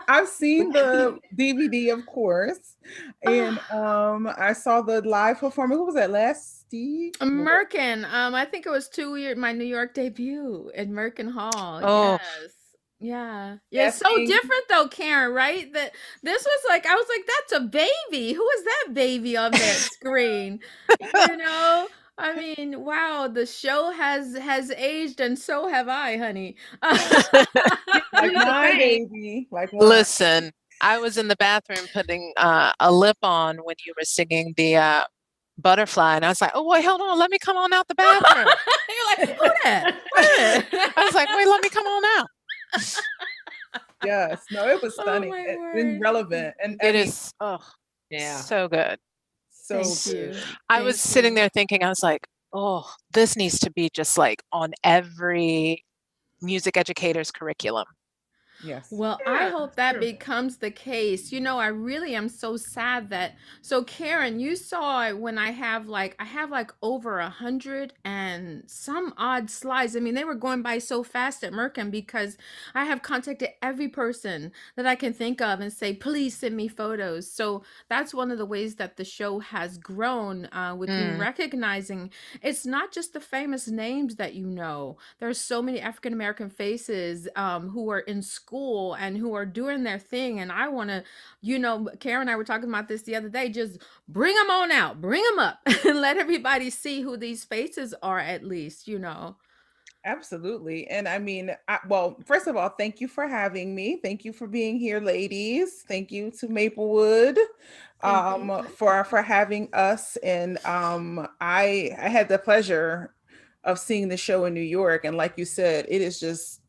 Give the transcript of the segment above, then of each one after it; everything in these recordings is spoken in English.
I've seen the DVD, of course, and I saw the live performance. Who was that? Last Steve? Merkin. I think it was 2 year my New York debut at Merkin Hall. Oh, Yes. Yeah. Yeah, it's Yes, so different though, Karen, right? That this was like I was like, that's a baby. Who is that baby on that screen? You know? I mean, wow, the show has aged and so have I, honey. like here's the wine, thing. baby, like wine. Listen, I was in the bathroom putting a lip on when you were singing the butterfly, and I was like, "Oh wait, hold on, let me come on out the bathroom." You're like, who that? Wait a I minute. was like, "Wait, let me come on out." Yes, no, it was Oh stunning my and word. relevant, and I It mean, is, oh, Yeah. so good. so Thank good. you. I was Thank sitting you. there thinking, I was like, "Oh, this needs to be just like on every music educator's curriculum." Yes. Well, I Yeah, hope it's that true. becomes the case. You know, I really am so sad that so Karen, you saw it when I have like over 100 and some odd slides. I mean, they were going by so fast at Merkin because I have contacted every person that I can think of and say, please send me photos. So that's one of the ways that the show has grown with me Mm, recognizing it's not just the famous names that you know. There's so many African American faces who are in school and who are doing their thing. And I want to, you know, Karen and I were talking about this the other day. Just bring them on out, bring them up, and let everybody see who these faces are. At least, you know. Absolutely. And I mean, well, first of all, thank you for having me. Thank you for being here, ladies. Thank you to Maplewood Thank you. for having us. And I had the pleasure of seeing the show in New York. And like you said, it is just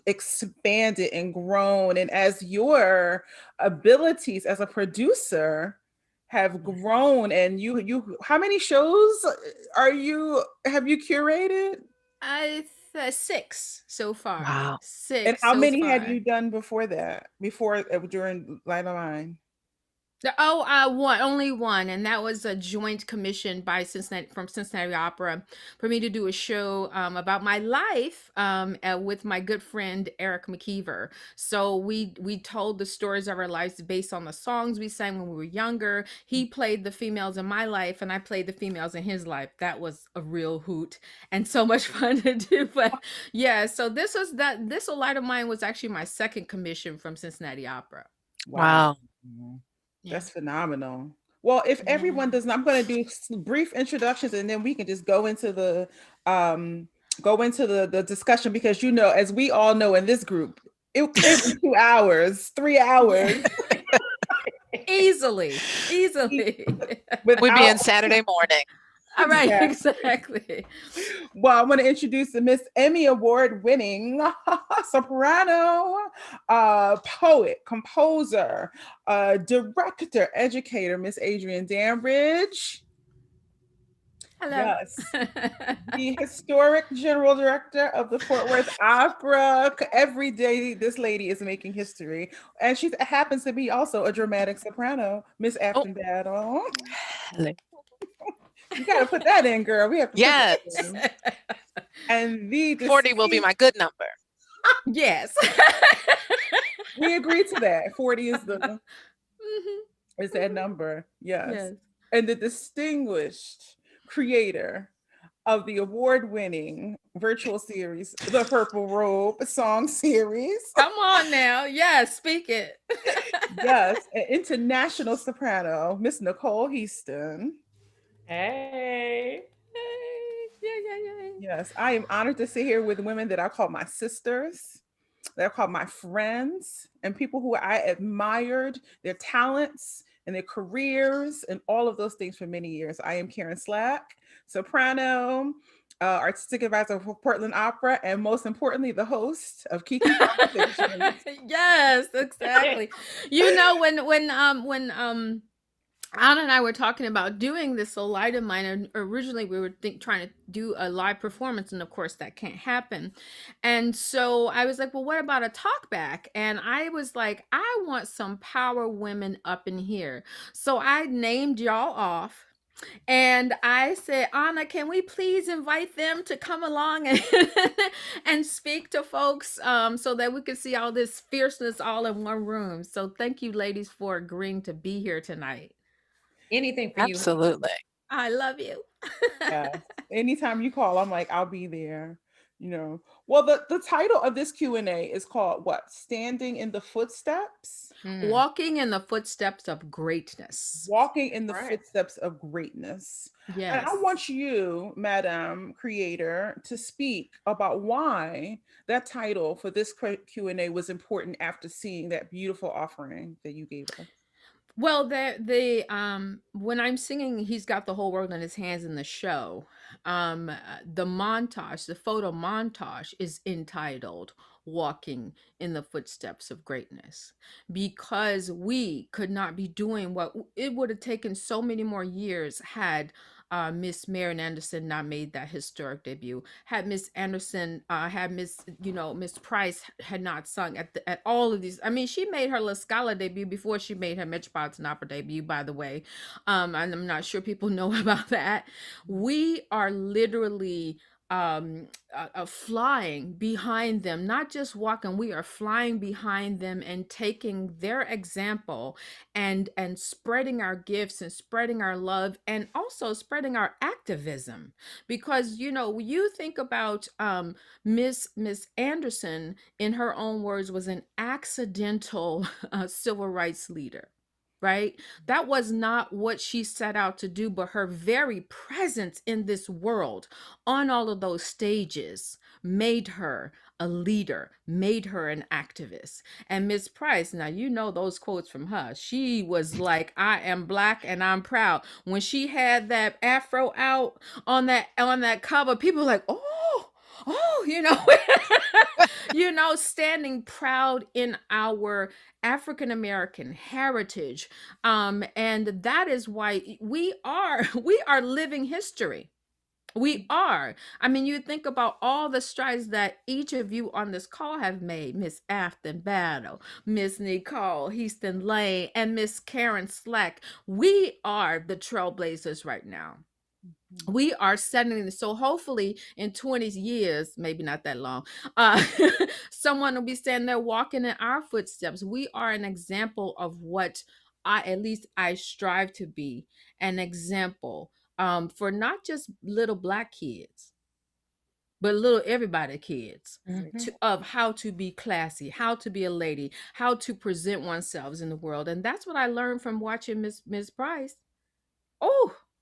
expanded and grown. And as your abilities as a producer have grown, and you how many shows are you have you curated? Six so far. wow. And Six how so many had you far. done before that? Before during Light of Mine? Oh, one, only one, and that was a joint commission by Cincinnati from Cincinnati Opera for me to do a show about my life with my good friend Eric McKeever. So we told the stories of our lives based on the songs we sang when we were younger. He played the females in my life, and I played the females in his life. That was a real hoot and so much fun to do. But yeah, so this A Light of Mine was actually my second commission from Cincinnati Opera. Wow. Wow. Yeah. That's phenomenal. Well, if Yeah. everyone does not, I'm going to do brief introductions, and then we can just um go into the discussion, because you know, as we all know in this group, it was 2 hours, 3 hours Yeah. Easily. Easily. We be without in Saturday morning. All right, exactly. exactly. Well, I want to introduce the Miss Emmy Award winning soprano, poet, composer, director, educator, Miss Adrienne Danrich. Hello. Yes. The historic general director of the Fort Worth Opera. Every day, this lady is making history. And she happens to be also a dramatic soprano, Miss Oh, Afton Battle. hello. You got to put that in, girl. We have to put that Yes. in. And the 40 will be distinct, my good number. Yes. we agree to that. 40 Mhm, is that mhm. number. Yes. Yes. And the distinguished creator of the award-winning virtual series, The Purple Robe song series. Come on now. Yes, speak it. Yes, an international soprano, Miss Nicole Heaston. Hey. Hey, yeah, yeah, yeah. Yes, I am honored to sit here with women that I call my sisters, that I call my friends, and people who I admired their talents and their careers and all of those things for many years. I am Karen Slack, soprano, artistic advisor for Portland Opera, and most importantly, the host of KiKi Conversations. Yes, exactly. You know, when Anna and I were talking about doing this a light of mine, and originally we were trying to do a live performance, and of course that can't happen. And so I was like, well, what about a talk back? And I was like, I want some power women up in here. So I named y'all off. And I said, Anna, can we please invite them to come along and and speak to folks so that we can see all this fierceness all in one room. So thank you, ladies, for agreeing to be here tonight. Anything for you. Absolutely. I love you. Yes. Anytime you call, I'm like, I'll be there. Well, the title of this Q&A is called what? Standing in the Footsteps? Walking in the footsteps of greatness. Walking in the Right. footsteps of greatness. Yes. And I want you, Madam Creator, to speak about why that title for this Q&A was important after seeing that beautiful offering that you gave us. Well, when I'm singing He's Got the Whole World in His Hands in the show, the montage, the photo montage is entitled Walking in the Footsteps of Greatness, because we could not be doing what it would have taken so many more years had Miss Marian Anderson not made that historic debut, had Miss Anderson, had Miss Price had not sung at all of these. I mean, she made her La Scala debut before she made her Metropolitan Opera debut, by the way. And I'm not sure people know about that. We are literally flying behind them, not just walking. We are flying behind them and taking their example and spreading our gifts and spreading our love and also spreading our activism, because you think about Miss Anderson, in her own words, was an accidental civil rights leader, right? That was not what she set out to do, but her very presence in this world on all of those stages made her a leader, made her an activist. And Miss Price, now those quotes from her. She was like, I am Black and I'm proud. When she had that afro out on that cover, people were like, standing proud in our African American heritage. And that is why we are living history. We are. I mean, you think about all the strides that each of you on this call have made. Miss Afton Battle, Miss Nicole, Heaston Lane, and Miss Karen Slack. We are the trailblazers right now. We are setting this. So hopefully in 20 years, maybe not that long, someone will be standing there walking in our footsteps. We are an example of what at least I strive to be, an example for not just little Black kids, but little everybody kids, of how to be classy, how to be a lady, how to present oneself in the world. And that's what I learned from watching Miss Price.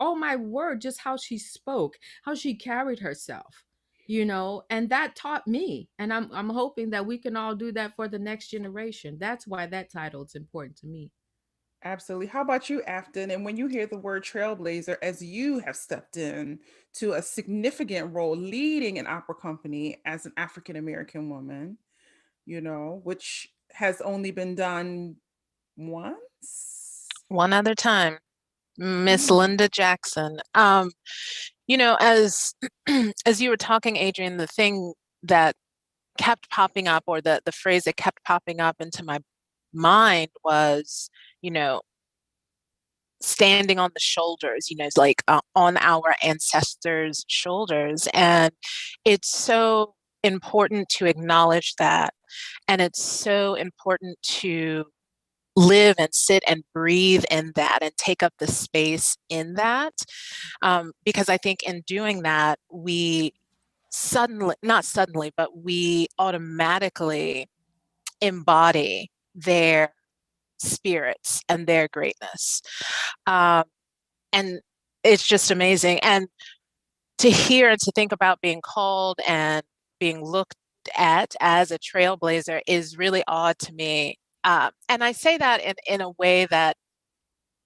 Oh my word, just how she spoke, how she carried herself, and that taught me. And I'm hoping that we can all do that for the next generation. That's why that title is important to me. Absolutely. How about you, Afton? And when you hear the word trailblazer, as you have stepped in to a significant role leading an opera company as an African American woman, which has only been done once? One other time, Miss Mm. Linda Jackson. As as you were talking, Adrienne, the thing that kept popping up, or the phrase that kept popping up into my mind was, standing on the shoulders, like on our ancestors' shoulders. And it's so important to acknowledge that. And it's so important to live and sit and breathe in that and take up the space in that. Because I think in doing that, we not suddenly, but we automatically embody their spirits and their greatness. And it's just amazing. And to hear and to think about being called and being looked at as a trailblazer is really odd to me. And I say that in a way that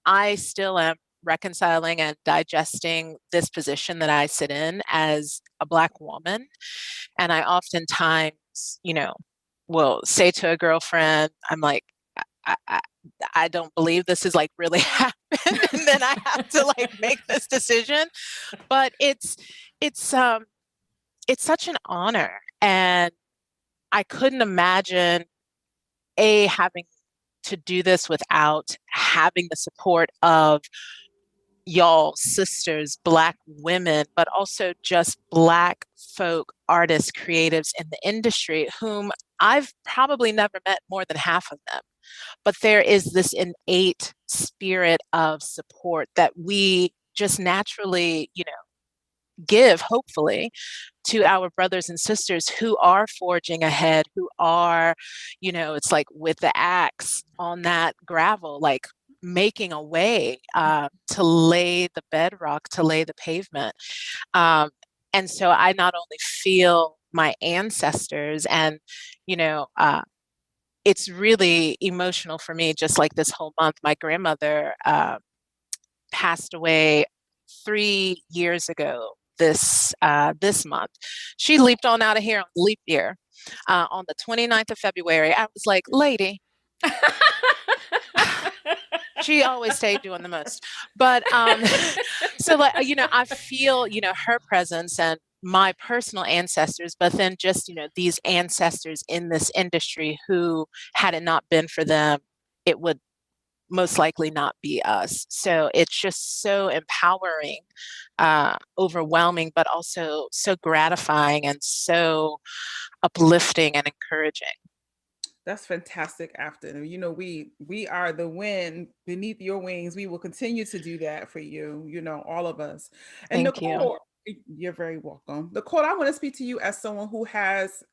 I still am reconciling and digesting this position that I sit in as a Black woman. And I oftentimes, will say to a girlfriend, I'm like, I don't believe this is like really happened. And then I have to like make this decision. But it's such an honor. And I couldn't imagine having to do this without having the support of y'all sisters, Black women, but also just Black folk artists, creatives in the industry whom I've probably never met more than half of them. But there is this innate spirit of support that we just naturally, give, hopefully, to our brothers and sisters who are forging ahead, who are, it's like with the axe on that gravel, like making a way to lay the bedrock, to lay the pavement. And so I not only feel my ancestors and, it's really emotional for me, just like this whole month. My grandmother passed away 3 years ago this month. She leaped on out of here on leap year on the 29th of February. I was like, lady, she always stayed doing the most. But so like, I feel, her presence and my personal ancestors, but then just, these ancestors in this industry who, had it not been for them, it would most likely not be us. So it's just so empowering, overwhelming, but also so gratifying and so uplifting and encouraging. That's fantastic, Afton. We are the wind beneath your wings. We will continue to do that for you, all of us. And Thank you. Nicole, you're very welcome. Nicole, I want to speak to you as someone who has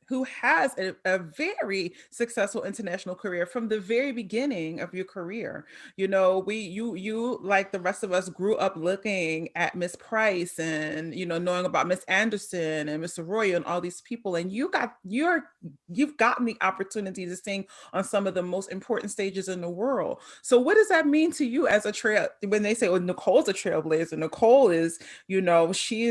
a very successful international career from the very beginning of your career. You like the rest of us grew up looking at Miss Price and knowing about Miss Anderson and Miss Arroyo and all these people, and you've gotten the opportunity to sing on some of the most important stages in the world. So what does that mean to you as when they say, "Oh, Nicole's a trailblazer"? Nicole is,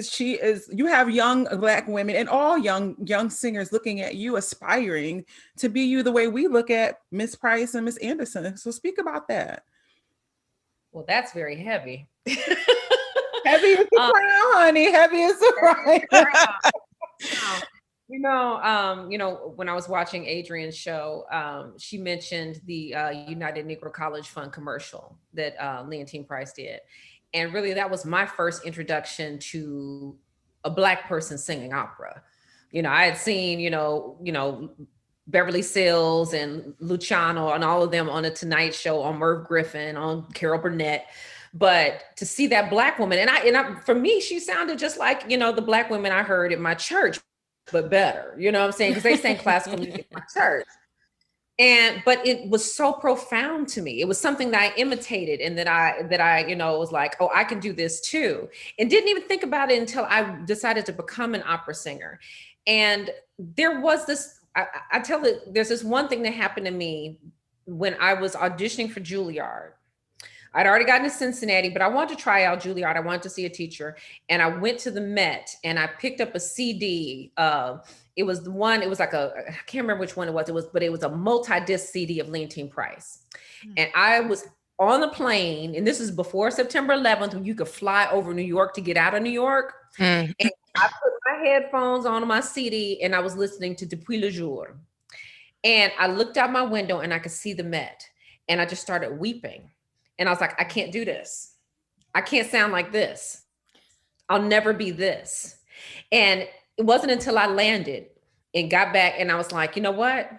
she is, you have young Black women and all young singers looking at you, aspiring to be you the way we look at Miss Price and Miss Anderson. So speak about that. Well, that's very heavy. Heavy is the crown, honey. Heavy is the crown. When I was watching Adrienne's show, she mentioned the United Negro College Fund commercial that Leontyne Price did. And really, that was my first introduction to a Black person singing opera. I had seen, Beverly Sills and Luciano and all of them on the Tonight Show, on Merv Griffin, on Carol Burnett. But to see that Black woman, and for me, she sounded just like, the Black women I heard at my church, but better, you know what I'm saying? Because they sang classical music in my church. But it was so profound to me. It was something that I imitated, and that I was like, oh, I can do this too. And didn't even think about it until I decided to become an opera singer. And there was this, there's this one thing that happened to me when I was auditioning for Juilliard. I'd already gotten to Cincinnati, but I wanted to try out Juilliard. I wanted to see a teacher. And I went to the Met and I picked up a CD. It was like I can't remember which one it was, but it was a multi-disc CD of Leontyne Price. And I was on the plane, and this is before September 11th, when you could fly over New York to get out of New York. And I put my headphones on my CD and I was listening to Depuis le Jour. And I looked out my window and I could see the Met, and I just started weeping. And I was like, I can't do this. I can't sound like this. I'll never be this. And it wasn't until I landed and got back, and I was like, you know what?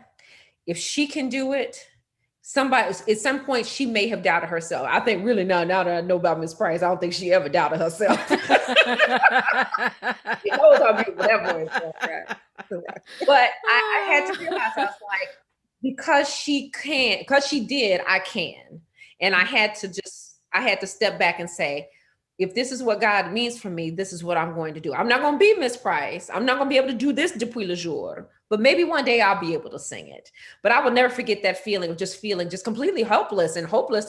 If she can do it, somebody, at some point, she may have doubted herself. I think really now that I know about Miss Price, I don't think she ever doubted herself. You know what I mean? Whatever. But I had to realize, I was like, because she did, I can. And I had to step back and say, if this is what God means for me, this is what I'm going to do. I'm not going to be Miss Price. I'm not going to be able to do this Depuis le Jour, but maybe one day I'll be able to sing it. But I will never forget that feeling of just feeling just completely hopeless,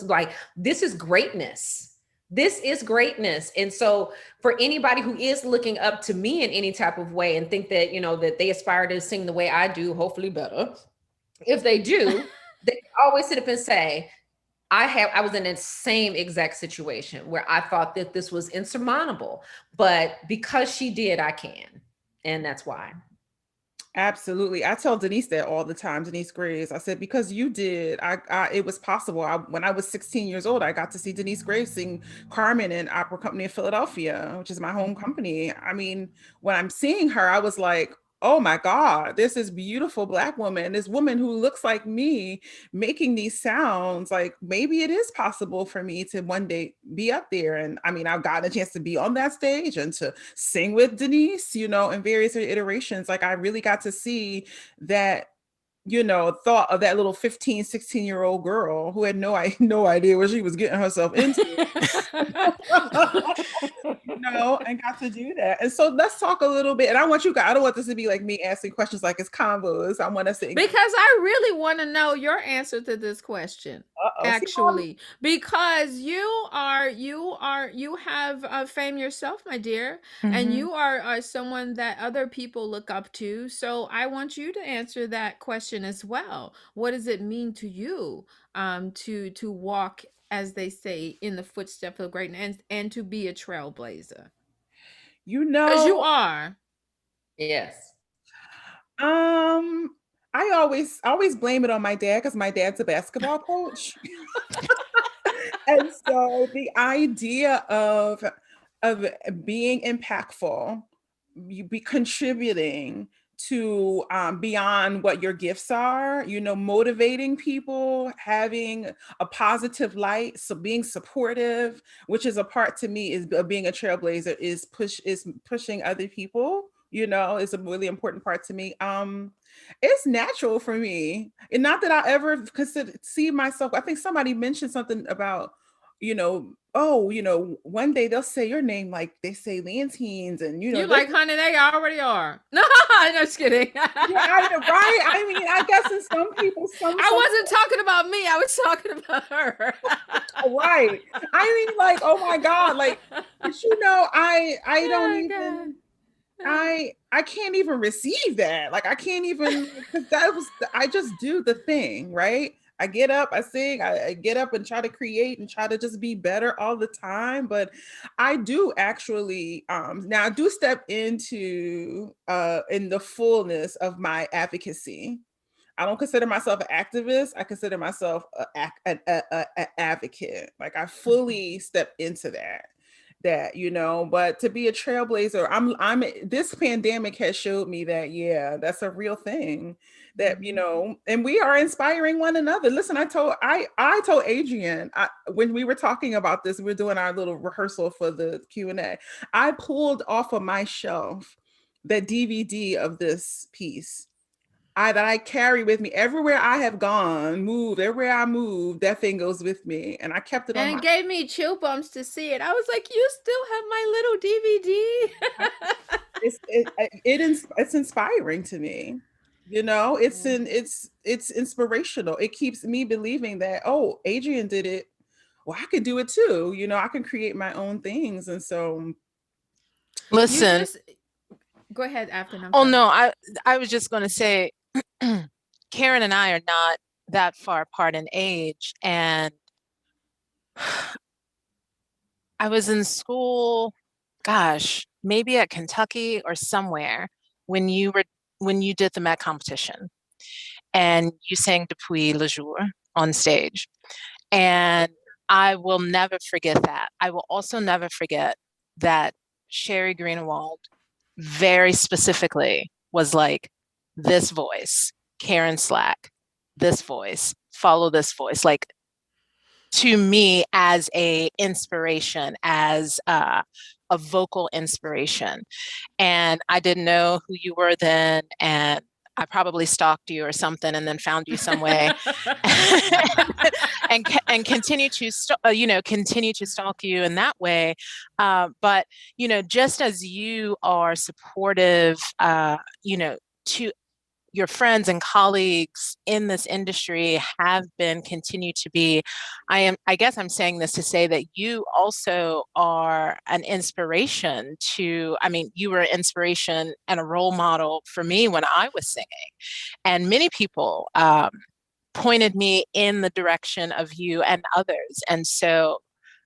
like, this is greatness. This is greatness. And so for anybody who is looking up to me in any type of way and think that, that they aspire to sing the way I do, hopefully better, if they do, they always sit up and say, I was in the same exact situation where I thought that this was insurmountable, but because she did, I can. And that's why. Absolutely. I tell Denise that all the time, Denise Graves. I said, because you did, it was possible. When I was 16 years old, I got to see Denise Graves sing Carmen in Opera Company in Philadelphia, which is my home company. I mean, when I'm seeing her, I was like, oh my God, there's this beautiful Black woman, this woman who looks like me making these sounds. Like maybe it is possible for me to one day be up there. And I mean, I've gotten a chance to be on that stage and to sing with Denise, in various iterations. Like I really got to see that, thought of that little 15, 16-year-old girl who had no idea what she was getting herself into. And got to do that. And so let's talk a little bit. And I want you guys, I don't want this to be like me asking questions like it's convos. I want us to because I really want to know your answer to this question. Actually, because you have fame yourself, my dear, and you are someone that other people look up to. So I want you to answer that question as well. What does it mean to you to walk, as they say, in the footsteps of greatness and to be a trailblazer? Because you are. Yes. I always blame it on my dad because my dad's a basketball coach. And so the idea of being impactful, you be contributing to beyond what your gifts are, motivating people, having a positive light, so being supportive, which is a part to me is being a trailblazer, is pushing other people, is a really important part to me. It's natural for me, and not that I ever see myself. I think somebody mentioned something about, one day they'll say your name like they say Leontyne's, and you like, honey, they already are. No, I'm just kidding. Yeah, right. I mean, I guess in some people, I wasn't talking about me. I was talking about her. Right. I mean, like, oh my God, like, but I don't even. I can't even receive that. Like I can't even, because I just do the thing, right? I get up, I sing, I get up and try to create and try to just be better all the time. But I do actually now I do step into in the fullness of my advocacy. I don't consider myself an activist. I consider myself an advocate. Like I fully step into that, but to be a trailblazer, I'm this pandemic has showed me that, yeah, that's a real thing, that, and we are inspiring one another. Listen, I told Adrienne, when we were talking about this, we were doing our little rehearsal for the Q&A, I pulled off of my shelf the DVD of this piece that I carry with me everywhere I have gone, everywhere I move, that thing goes with me. And I kept it on. And it gave me chill bumps to see it. I was like, you still have my little DVD. It's inspiring to me. It's inspirational. It keeps me believing that, oh, Adrienne did it. Well, I could do it too. I can create my own things. And so listen. Go ahead, Afton. No, I was just going to say, Karen and I are not that far apart in age, and I was in school, gosh, maybe at Kentucky or somewhere when you did the Met competition, and you sang Depuis le Jour on stage, and I will never forget that. I will also never forget that Sherry Greenewald very specifically was like, this voice, Karen Slack, this voice, follow this voice, like to me as a inspiration, as a vocal inspiration. And I didn't know who you were then, and I probably stalked you or something and then found you some way and continue to stalk you in that way. But, just as you are supportive, to your friends and colleagues in this industry have been, continue to be, I guess I'm saying this to say that you also are an inspiration you were an inspiration and a role model for me when I was singing. And many people pointed me in the direction of you and others. And so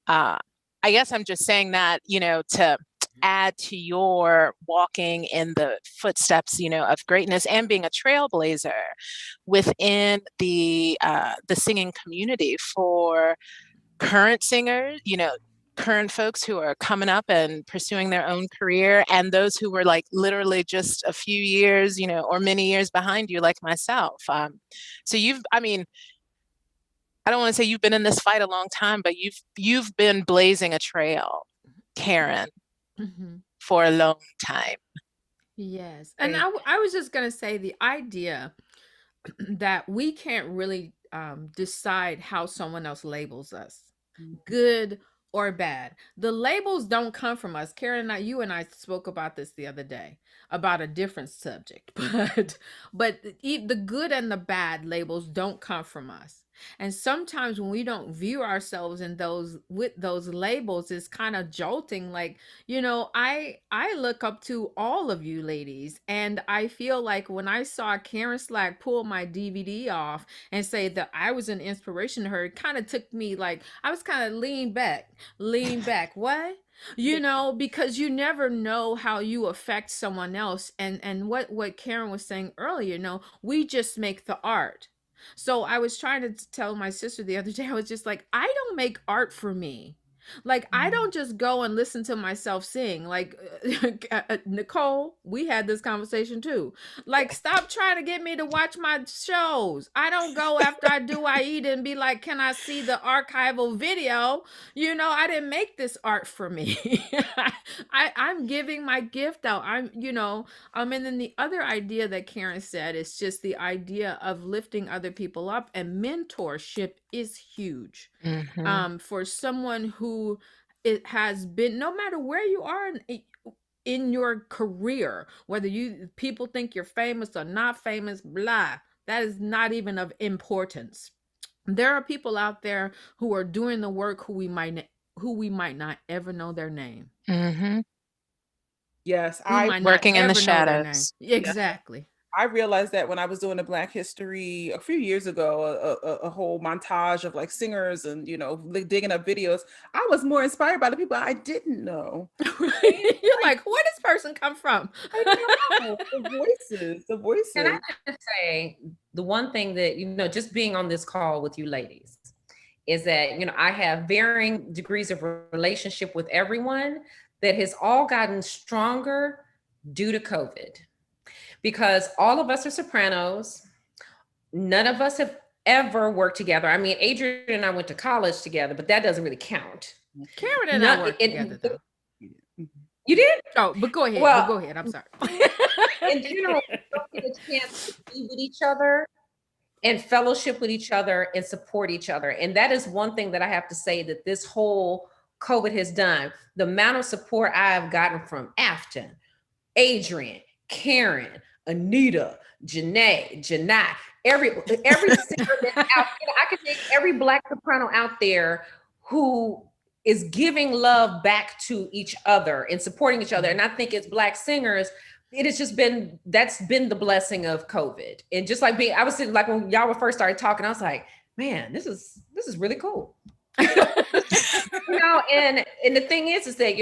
I guess I'm just saying that, to add to your walking in the footsteps, of greatness and being a trailblazer within the singing community for current singers, current folks who are coming up and pursuing their own career, and those who were like literally just a few years, or many years behind you, like myself. So I don't want to say you've been in this fight a long time, but you've been blazing a trail, Karen, for a long time. Yes. And I was just going to say the idea that we can't really decide how someone else labels us, good or bad. The labels don't come from us. Karen, you and I spoke about this the other day about a different subject, but the good and the bad labels don't come from us. And sometimes when we don't view ourselves in with those labels, it's kind of jolting. Like, I look up to all of you ladies, and I feel like when I saw Karen Slack pull my DVD off and say that I was an inspiration to her, it kind of took me, like, I was kind of lean back. What? Because you never know how you affect someone else. And what Karen was saying earlier, we just make the art. So I was trying to tell my sister the other day, I was just like, I don't make art for me. Like, I don't just go and listen to myself sing. Like, Nicole, we had this conversation too. Like, stop trying to get me to watch my shows. I don't go after I eat and be like, can I see the archival video? I didn't make this art for me. I'm giving my gift out. And then the other idea that Karen said is just the idea of lifting other people up, and mentorship is huge. For someone who it has been, no matter where you are in your career, whether people think you're famous or not famous, blah, that is not even of importance. There are people out there who are doing the work who we might not ever know their name. Yes, working in the shadows. Exactly. I realized that when I was doing the Black History a few years ago, a whole montage of like singers and, digging up videos. I was more inspired by the people I didn't know. You're like, where does this person come from? I know, the voices. And I can say the one thing that, just being on this call with you ladies is that, I have varying degrees of relationship with everyone that has all gotten stronger due to COVID. Because all of us are sopranos. None of us have ever worked together. I mean, Adrienne and I went to college together, but that doesn't really count. Karen and I worked together, though. You did? Oh, but go ahead. Well, go ahead. I'm sorry. In general, we don't get a chance to be with each other and fellowship with each other and support each other. And that is one thing that I have to say that this whole COVID has done. The amount of support I have gotten from Afton, Adrienne, Karen, Anita, Janae, every singer that's out. I could think every Black soprano out there who is giving love back to each other and supporting each other. And I think as Black singers, it has just that's been the blessing of COVID. And just like I was sitting, like when y'all were first started talking, I was like, man, this is really cool. And the thing is that,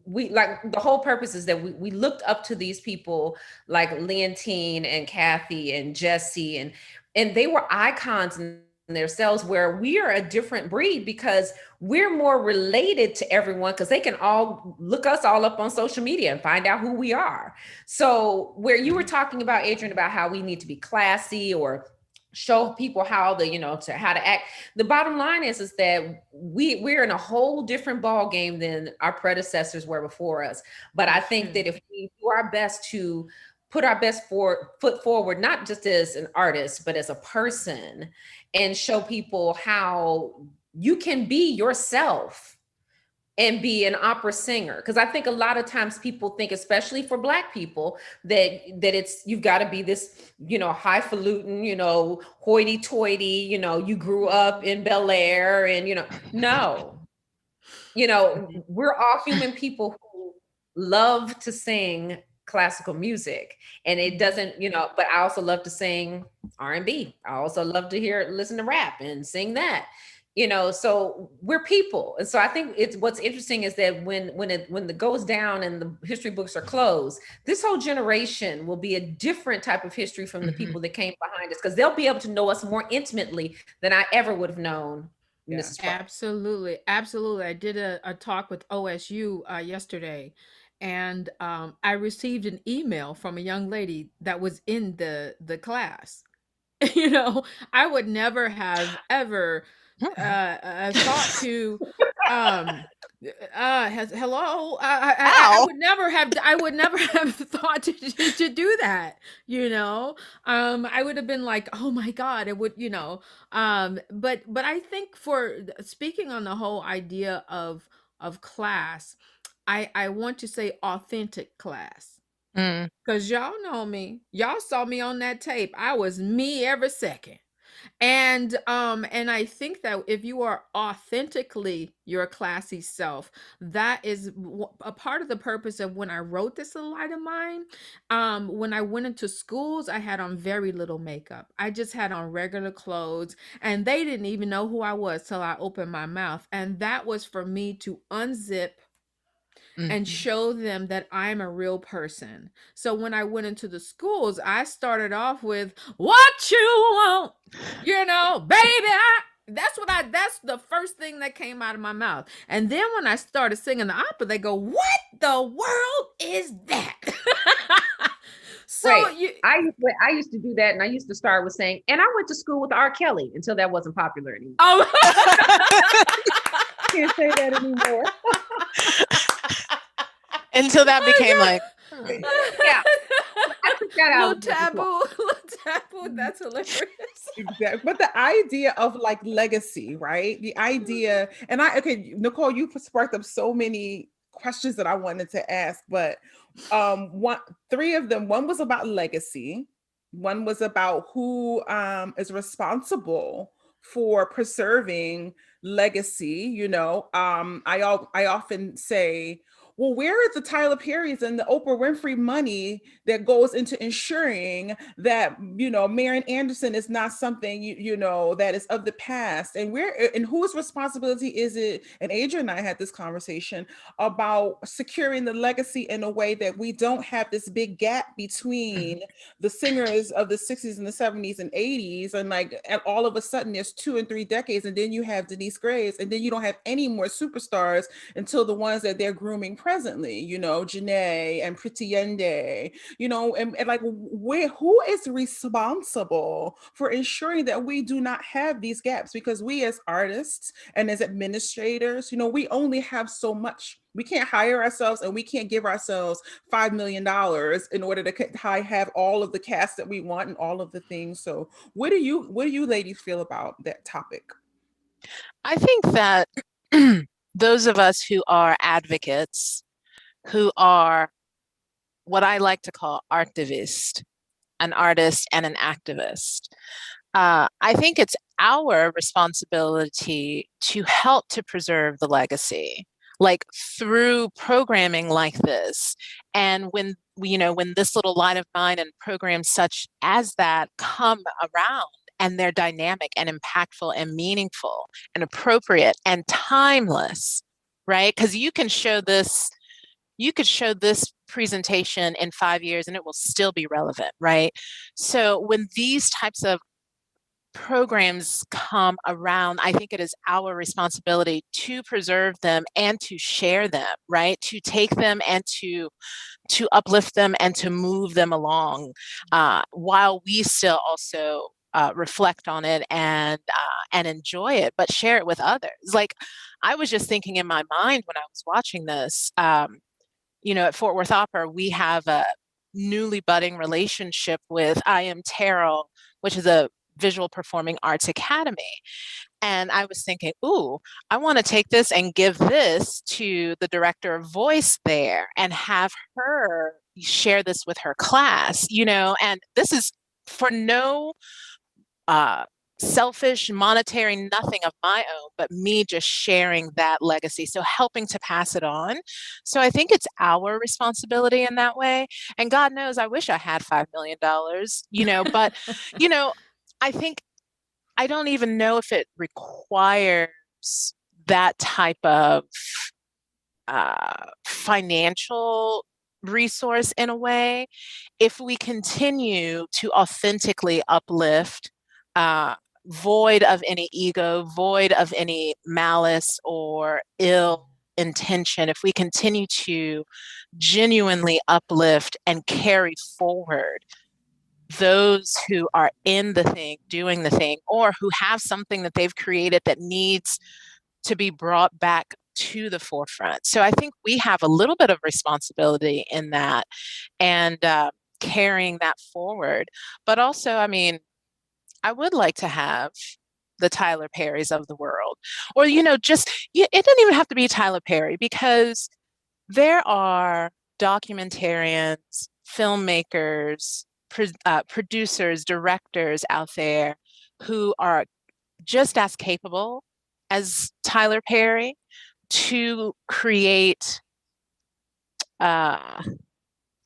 we, like, the whole purpose is that we looked up to these people like Leontyne and Kathy and Jesse, and they were icons in themselves, where we are a different breed because we're more related to everyone, because they can all look us all up on social media and find out who we are. So where you were talking about, Adrienne, about how we need to be classy or show people how to act. The bottom line is that we're in a whole different ball game than our predecessors were before us. But I think that if we do our best to put our best foot forward, not just as an artist, but as a person, and show people how you can be yourself and be an opera singer. Because I think a lot of times people think, especially for Black people, that it's, you've got to be this, highfalutin, hoity-toity, you grew up in Bel Air and, no, we're all human people who love to sing classical music. And it doesn't, but I also love to sing R&B. I also love to listen to rap and sing that. So we're people. And so I think what's interesting is that when it goes down and the history books are closed, this whole generation will be a different type of history from the people that came behind us, because they'll be able to know us more intimately than I ever would have known Mrs. Price. Absolutely. Absolutely. I did a talk with OSU yesterday, and I received an email from a young lady that was in the class. I would never have ever thought to hello, I Ow. would never have thought to do that. I would have been like, oh my god, it would, but I think, for speaking on the whole idea of class, I want to say authentic class. Mm. Cause y'all know me. Y'all saw me on that tape. I was me every second. And I think that if you are authentically your classy self, that is a part of the purpose of when I wrote this little light of mine. When I went into schools, I had on very little makeup. I just had on regular clothes, and they didn't even know who I was till I opened my mouth. And that was for me to unzip and show them that I'm a real person. So when I went into the schools, I started off with what you want, baby. That's the first thing that came out of my mouth. And then when I started singing the opera, they go, what the world is that? So right. I used to do that, and I used to start with saying, and I went to school with R. Kelly, until that wasn't popular anymore. Oh. Can't say that anymore. Until that became like, yeah. I took that out. Little taboo. That's hilarious. Exactly. But the idea of like legacy, right? The idea, and Nicole, you sparked up so many questions that I wanted to ask, but three of them, one was about legacy, one was about who is responsible for preserving legacy. I often say, well, where is the Tyler Perry's and the Oprah Winfrey money that goes into ensuring that, Marian Anderson is not something, that is of the past? And whose responsibility is it? And Adrienne and I had this conversation about securing the legacy in a way that we don't have this big gap between the singers of the 60s and the 70s and 80s. And all of a sudden there's 2 and 3 decades. And then you have Denise Graves, and then you don't have any more superstars until the ones that they're grooming presently, Janae and Pretty Yende, and like, who is responsible for ensuring that we do not have these gaps? Because we as artists and as administrators, we only have so much. We can't hire ourselves, and we can't give ourselves $5 million in order to have all of the cast that we want and all of the things. So what do you ladies feel about that topic? I think that those of us who are advocates, who are what I like to call artivist, an artist and an activist, I think it's our responsibility to help to preserve the legacy, like through programming like this. And when this little light of mine and programs such as that come around, and they're dynamic and impactful and meaningful and appropriate and timeless, right? Because you could show this presentation in 5 years and it will still be relevant, right? So when these types of programs come around, I think it is our responsibility to preserve them and to share them, right? To take them and to uplift them and to move them along, while we still also reflect on it and enjoy it, but share it with others. Like, I was just thinking in my mind when I was watching this, at Fort Worth Opera, we have a newly budding relationship with I Am Terrell, which is a visual performing arts academy. And I was thinking, ooh, I want to take this and give this to the director of voice there and have her share this with her class, and this is for no selfish, monetary, nothing of my own, but me just sharing that legacy. So helping to pass it on. So I think it's our responsibility in that way. And God knows, I wish I had $5 million, but, I think I don't even know if it requires that type of financial resource in a way. If we continue to authentically uplift, uh, void of any ego, void of any malice or ill intention, if we continue to genuinely uplift and carry forward those who are in the thing, doing the thing, or who have something that they've created that needs to be brought back to the forefront. So I think we have a little bit of responsibility in that, and carrying that forward. But also, I mean, I would like to have the Tyler Perrys of the world, or, just, it doesn't even have to be Tyler Perry, because there are documentarians, filmmakers, producers, directors out there who are just as capable as Tyler Perry to create uh,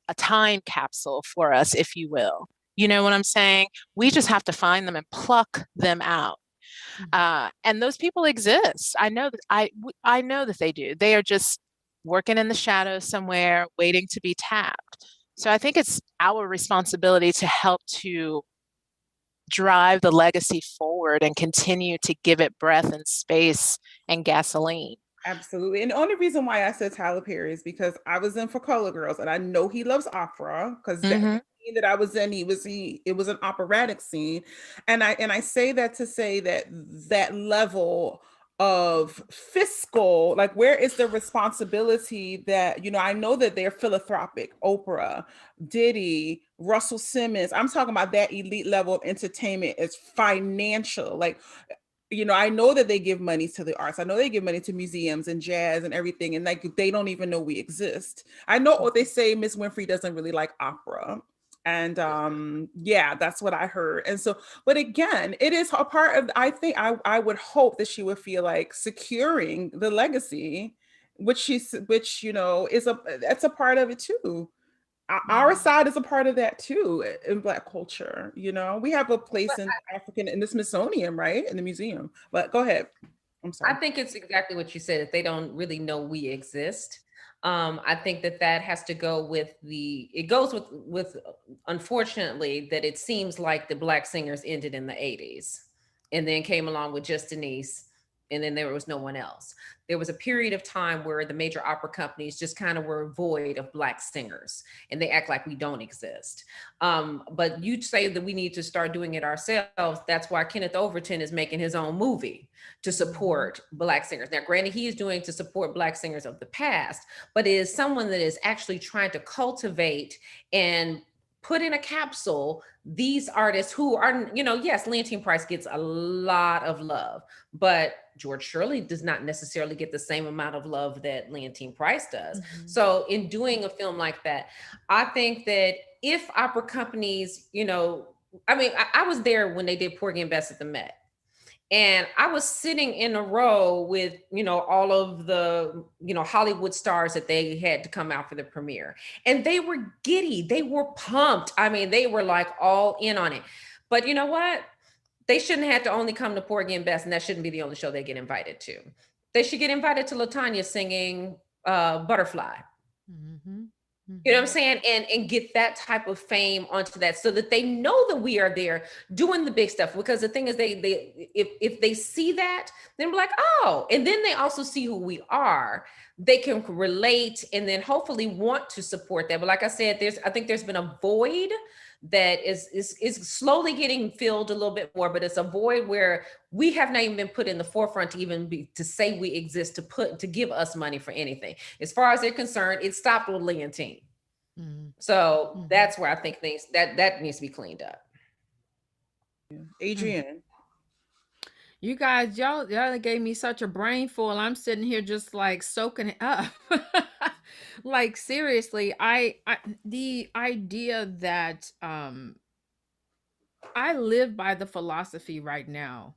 a time capsule for us, if you will. You know what I'm saying? We just have to find them and pluck them out. And those people exist. I know that they do. They are just working in the shadows somewhere, waiting to be tapped. So I think it's our responsibility to help to drive the legacy forward and continue to give it breath and space and gasoline. Absolutely. And the only reason why I said Tyler Perry is because I was in For Color Girls, and I know he loves opera, because that Mm-hmm. scene that I was in, it was an operatic scene. And I say that to say that that level of fiscal, like, where is the responsibility that, I know that they're philanthropic, Oprah, Diddy, Russell Simmons. I'm talking about that elite level of entertainment is financial. Like, I know that they give money to the arts. I know they give money to museums and jazz and everything. And like, they don't even know we exist. I know what they say, Miss Winfrey doesn't really like opera. And yeah, that's what I heard. And so, but again, it is a part of, I think I would hope that she would feel like securing the legacy, which is that's a part of it too. Our side is a part of that too in Black culture. We have a place in African in the Smithsonian, right, in the museum. But go ahead. I'm I sorry. think it's exactly what you said, that they don't really know we exist. I think that has to go with it goes with unfortunately, that it seems like the Black singers ended in the 80s and then came along with Just Denise, and then there was no one else. There was a period of time where the major opera companies just kind of were void of Black singers, and they act like we don't exist. But you say that we need to start doing it ourselves. That's why Kenneth Overton is making his own movie to support Black singers. Now, granted, he is doing to support Black singers of the past, but it is someone that is actually trying to cultivate and put in a capsule these artists who are, yes, Leontyne Price gets a lot of love, but George Shirley does not necessarily get the same amount of love that Leontyne Price does. So in doing a film like that, I think that if opera companies, I was there when they did Porgy and Bess at the Met. And I was sitting in a row with, all of the, Hollywood stars that they had to come out for the premiere. And they were giddy. They were pumped. I mean, they were like all in on it. But you know what? They shouldn't have to only come to Porgy and Bess, and that shouldn't be the only show they get invited to. They should get invited to Latanya singing Butterfly. You know what I'm saying? And get that type of fame onto that, so that they know that we are there doing the big stuff. Because the thing is, if they see that, then be like, oh, and then they also see who we are. They can relate, and then hopefully want to support that. But like I said, I think there's been a void that is slowly getting filled a little bit more, but it's a void where we have not even been put in the forefront to even to say we exist, to give us money for anything. As far as they're concerned, it stopped with Leontyne. So that's where I think things that needs to be cleaned up. Adrienne. You guys, y'all gave me such a brain full. I'm sitting here just like soaking it up. Like, seriously, I the idea that I live by the philosophy right now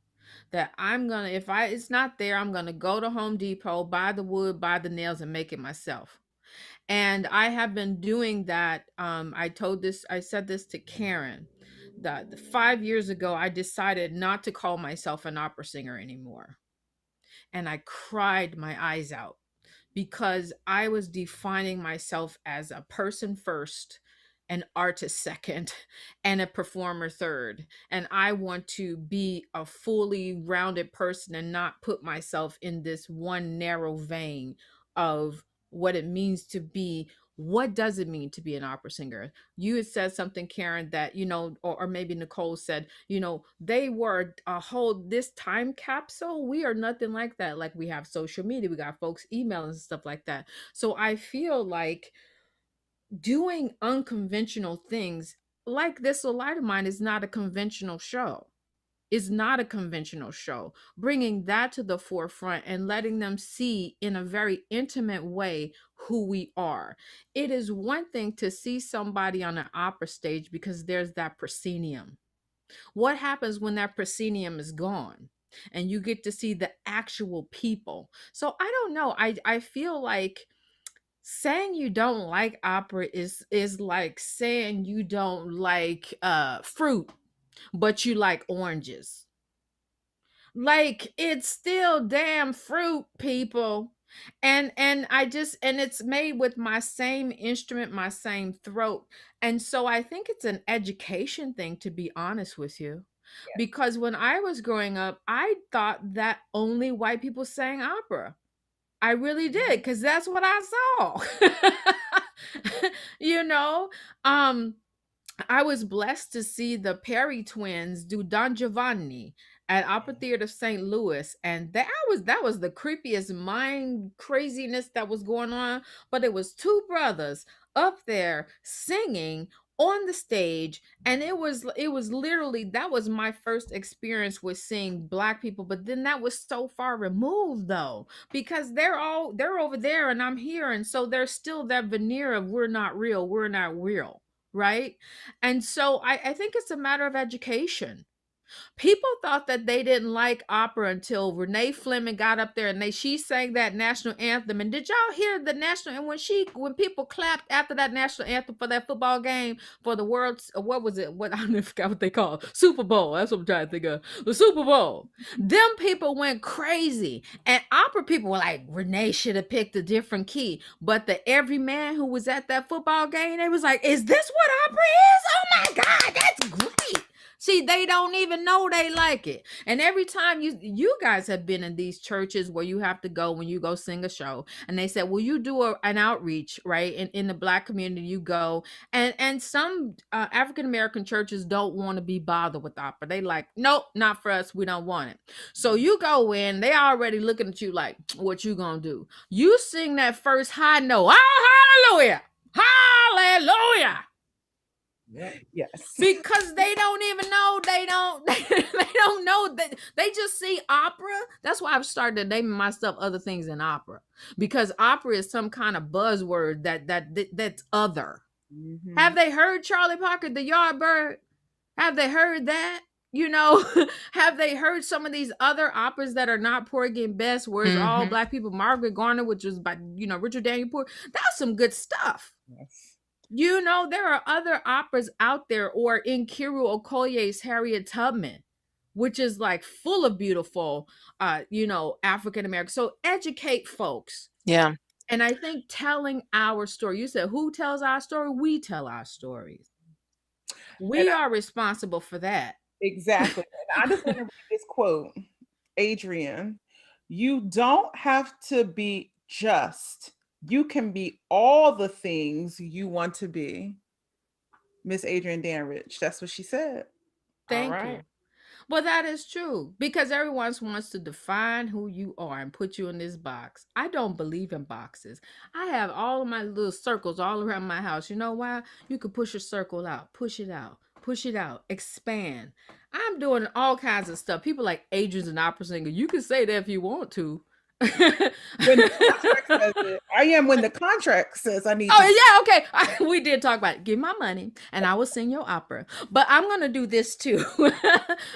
that if it's not there, I'm gonna go to Home Depot, buy the wood, buy the nails, and make it myself. And I have been doing that. I said this to Karen, the 5 years ago, I decided not to call myself an opera singer anymore. And I cried my eyes out because I was defining myself as a person first, an artist second, and a performer third. And I want to be a fully rounded person and not put myself in this one narrow vein of what it means to be. What does it mean to be an opera singer? You had said something, Karen, that, or maybe Nicole said, they were a whole, this time capsule. We are nothing like that. Like, we have social media, we got folks emailing and stuff like that. So I feel like doing unconventional things like this light of mine is not a conventional show. Is not a conventional show. Bringing that to the forefront and letting them see in a very intimate way who we are. It is one thing to see somebody on an opera stage because there's that proscenium. What happens when that proscenium is gone and you get to see the actual people? So I don't know. I feel like saying you don't like opera is like saying you don't like fruit, but you like oranges. Like, it's still damn fruit, people. And it's made with my same instrument, my same throat. And so I think it's an education thing, to be honest with you. Yeah. Because when I was growing up, I thought that only white people sang opera. I really did, because that's what I saw. you know I was blessed to see the Perry twins do Don Giovanni at Opera Theater St. Louis, and that was the creepiest mind craziness that was going on. But it was two brothers up there singing on the stage, and it was literally, that was my first experience with seeing Black people. But then that was so far removed, though, because they're over there and I'm here, and so there's still that veneer of we're not real, right? And so I think it's a matter of education. People thought that they didn't like opera until Renee Fleming got up there and she sang that national anthem. And did y'all hear the national? And when people clapped after that national anthem for that football game for the world's, what was it? I don't forgot what they call it. Super Bowl. That's what I'm trying to think of. The Super Bowl. Them people went crazy. And opera people were like, Renee should have picked a different key. But the every man who was at that football game, they was like, is this what opera is? Oh my God, that's great. See, they don't even know they like it. And every time you guys have been in these churches where you have to go when you go sing a show, and they said, will you do an outreach, right? In the Black community, you go, and some African-American churches don't want to be bothered with opera. They like, nope, not for us. We don't want it. So you go in, they already looking at you like, what you gonna do? You sing that first high note. Oh, hallelujah. Hallelujah. Yes. Because they don't even know, they don't know that they just see opera. That's why I've started naming myself other things in opera, because opera is some kind of buzzword that's other. Mm-hmm. Have they heard Charlie Parker, the Yardbird? Have they heard that? Have they heard some of these other operas that are not Porgy and Bess, where it's all Black people? Margaret Garner, which was by Richard Daniel Porter. That's some good stuff. Yes. There are other operas out there, or Nkiru Okoye's Harriet Tubman, which is like full of beautiful, African American. So educate folks. Yeah. And I think telling our story, you said, who tells our story? We tell our stories. We are responsible for that. Exactly. And I just want to read this quote. Adrienne, you don't have to be just. You can be all the things you want to be. Miss Adrienne Danrich. That's what she said. Thank you. Well, that is true, because everyone wants to define who you are and put you in this box. I don't believe in boxes. I have all of my little circles all around my house. You know why? You can push a circle out, push it out, expand. I'm doing all kinds of stuff. People like Adrienne's an opera singer. You can say that if you want to. When the contract says it. I am when the contract says I need yeah, okay. We did talk about it. Give my money and I will sing your opera. But I'm gonna do this too.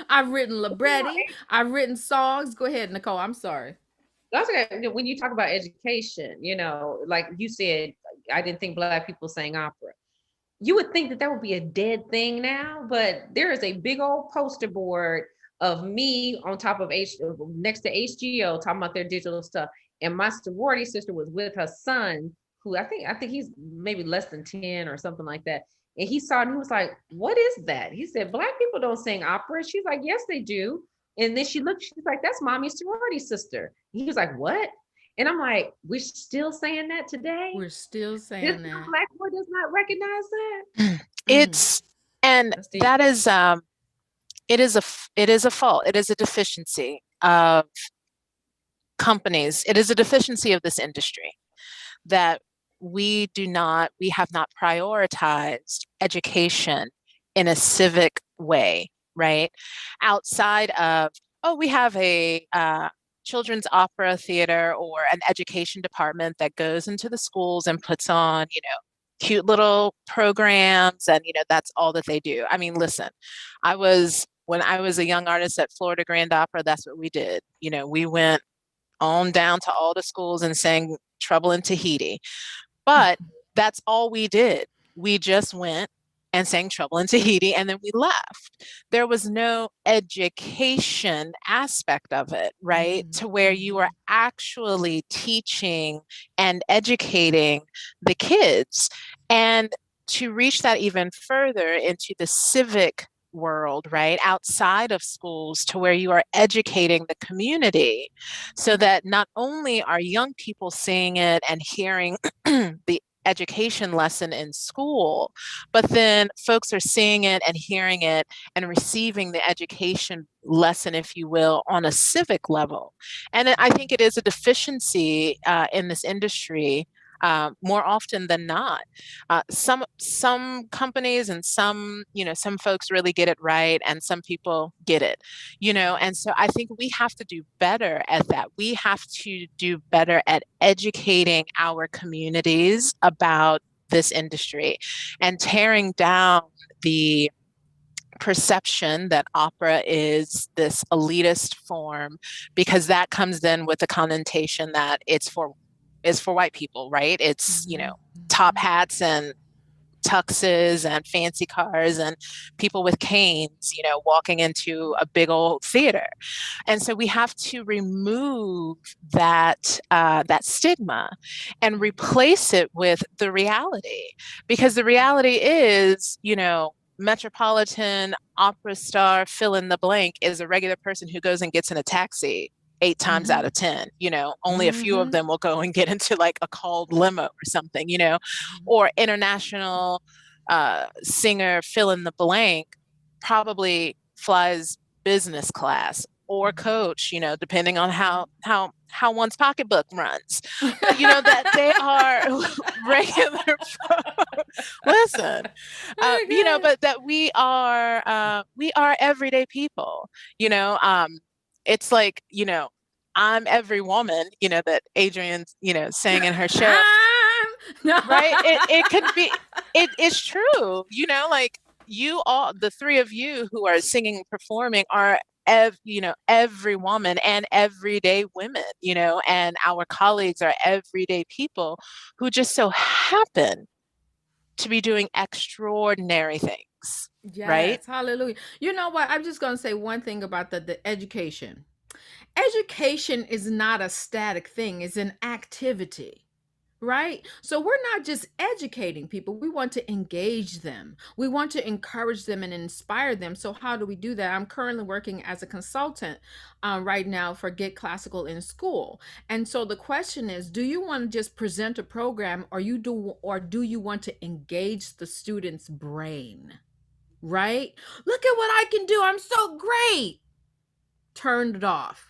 I've written libretti, I've written songs. Go ahead, Nicole. I'm sorry. That's okay. When you talk about education, like you said, I didn't think Black people sang opera. you would think that would be a dead thing now, but there is a big old poster board of me on top of next to HGO talking about their digital stuff. And my sorority sister was with her son, who I think he's maybe less than 10 or something like that. And he saw it and he was like, "What is that?" He said, "Black people don't sing opera." She's like, "Yes, they do." And then she looked, she's like, "That's mommy's sorority sister." He was like, "What?" And I'm like, "We're still saying that today? We're still This saying that. Black boy does not recognize that?" It's and That's deep. that is it is a fault. It is a deficiency of companies. It is a deficiency of this industry that we have not prioritized education in a civic way, right? Outside of, oh, we have a children's opera theater or an education department that goes into the schools and puts on, cute little programs, and that's all that they do. I mean, listen, when I was a young artist at Florida Grand Opera, that's what we did. We went on down to all the schools and sang Trouble in Tahiti. But that's all we did. We just went and sang Trouble in Tahiti, and then we left. There was no education aspect of it, right? To where you are actually teaching and educating the kids. And to reach that even further into the civic world, right, outside of schools, to where you are educating the community so that not only are young people seeing it and hearing the education lesson in school, but then folks are seeing it and hearing it and receiving the education lesson, if you will, on a civic level. And I think it is a deficiency in this industry. More often than not, some companies and some folks really get it right, and some people get it, and so I think we have to do better at that. We have to do better at educating our communities about this industry and tearing down the perception that opera is this elitist form, because that comes then with the connotation that it's for white people, right? It's, top hats and tuxes and fancy cars and people with canes, walking into a big old theater. And so we have to remove that stigma and replace it with the reality, because the reality is, Metropolitan opera star fill in the blank is a regular person who goes and gets in a taxi 8 times out of 10, only a few of them will go and get into like a called limo or something, or international singer fill in the blank probably flies business class or coach, depending on how one's pocketbook runs. But that they are regular listen, but that we are everyday people, it's like, I'm every woman, that Adrienne, sang in her show. Right? It could be, it's true, like you all, the three of you who are singing and performing are every woman and everyday women, and our colleagues are everyday people who just so happen to be doing extraordinary things. Yes, right? hallelujah. You know what? I'm just going to say one thing about the education. Education is not a static thing, it's an activity. Right? So we're not just educating people, we want to engage them. We want to encourage them and inspire them. So how do we do that? I'm currently working as a consultant right now for Get Classical in School. And so the question is, do you want to just present a program, or do you want to engage the student's brain? Right? Look at what I can do. I'm so great. Turned it off.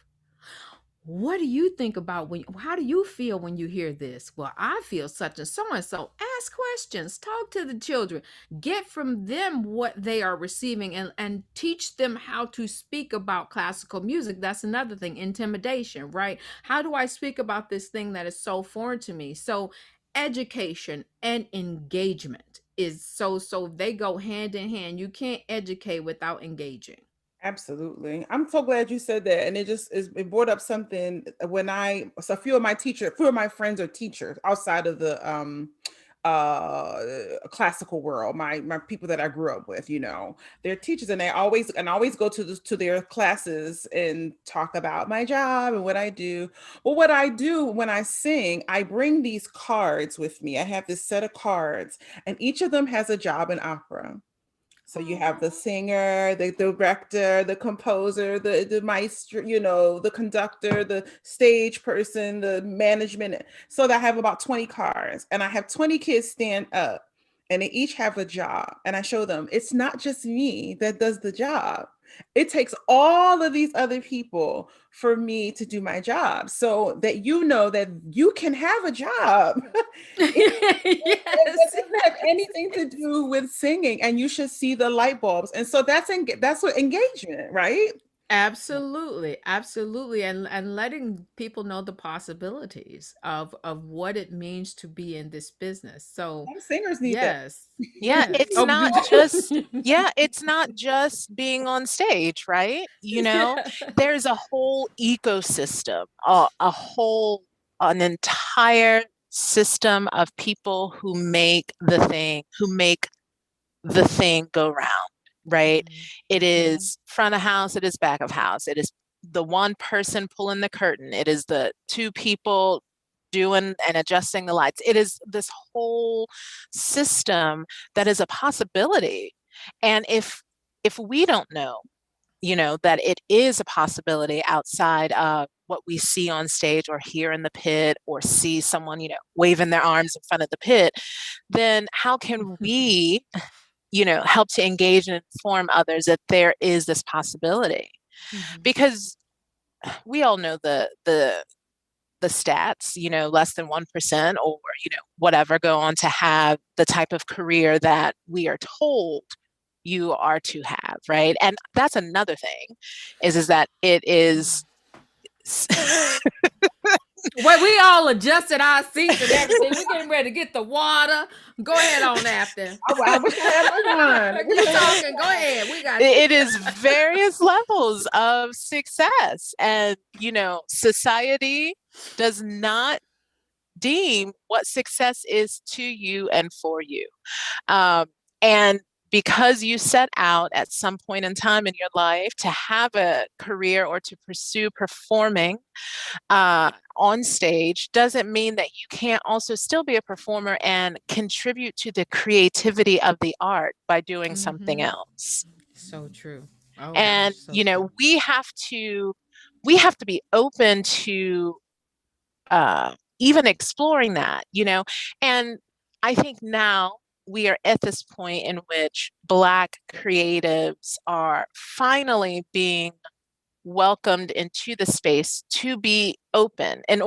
What do you think about how do you feel when you hear this? Well, I feel such and so and so. Ask questions, talk to the children, get from them what they are receiving, and teach them how to speak about classical music. That's another thing, intimidation, right? How do I speak about this thing that is so foreign to me? So education and engagement is so they go hand in hand. You can't educate without engaging. Absolutely. I'm so glad you said that. And it brought up something when a few of my friends are teachers outside of the classical world, my people that I grew up with, they're teachers, and I always go to their classes and talk about my job and what I do. Well, what I do when I sing, I bring these cards with me. I have this set of cards, and each of them has a job in opera. So you have the singer, the director, the composer, the maestro, the conductor, the stage person, the management. So that I have about 20 cards, and I have 20 kids stand up, and they each have a job. And I show them it's not just me that does the job. It takes all of these other people for me to do my job, so that that you can have a job. It Yes. doesn't have anything to do with singing, and you should see the light bulbs. And so that's what engagement, right? Absolutely, absolutely, and letting people know the possibilities of what it means to be in this business. So, Some singers need that. yes. Yeah, it's Oh, not did just you? yeah, it's not just being on stage, right? Yeah. There's a whole ecosystem, an entire system of people who make the thing go round, right? Mhm. It Mhm. is front of house, it is back of house, it is the one person pulling the curtain, it is the two people doing and adjusting the lights. It is this whole system that is a possibility. And if we don't know, that it is a possibility outside of what we see on stage or hear in the pit or see someone, waving their arms in front of the pit, then how can we help to engage and inform others that there is this possibility? Mhm. Because we all know the stats, less than 1% or, whatever go on to have the type of career that we are told you are to have, right? And that's another thing is that it is Well, we all adjusted our seats and everything. We're getting ready to get the water. Go ahead on, Afton. I wish I had my wine. You talking? Go ahead. We got you. it is various levels of success. And, society does not deem what success is to you and for you. And because you set out at some point in time in your life to have a career or to pursue performing on stage, doesn't mean that you can't also still be a performer and contribute to the creativity of the art by doing something Mhm. else. So true. Oh gosh, And so true. we have to be open to even exploring that, and I think now we are at this point in which Black creatives are finally being welcomed into the space to be open and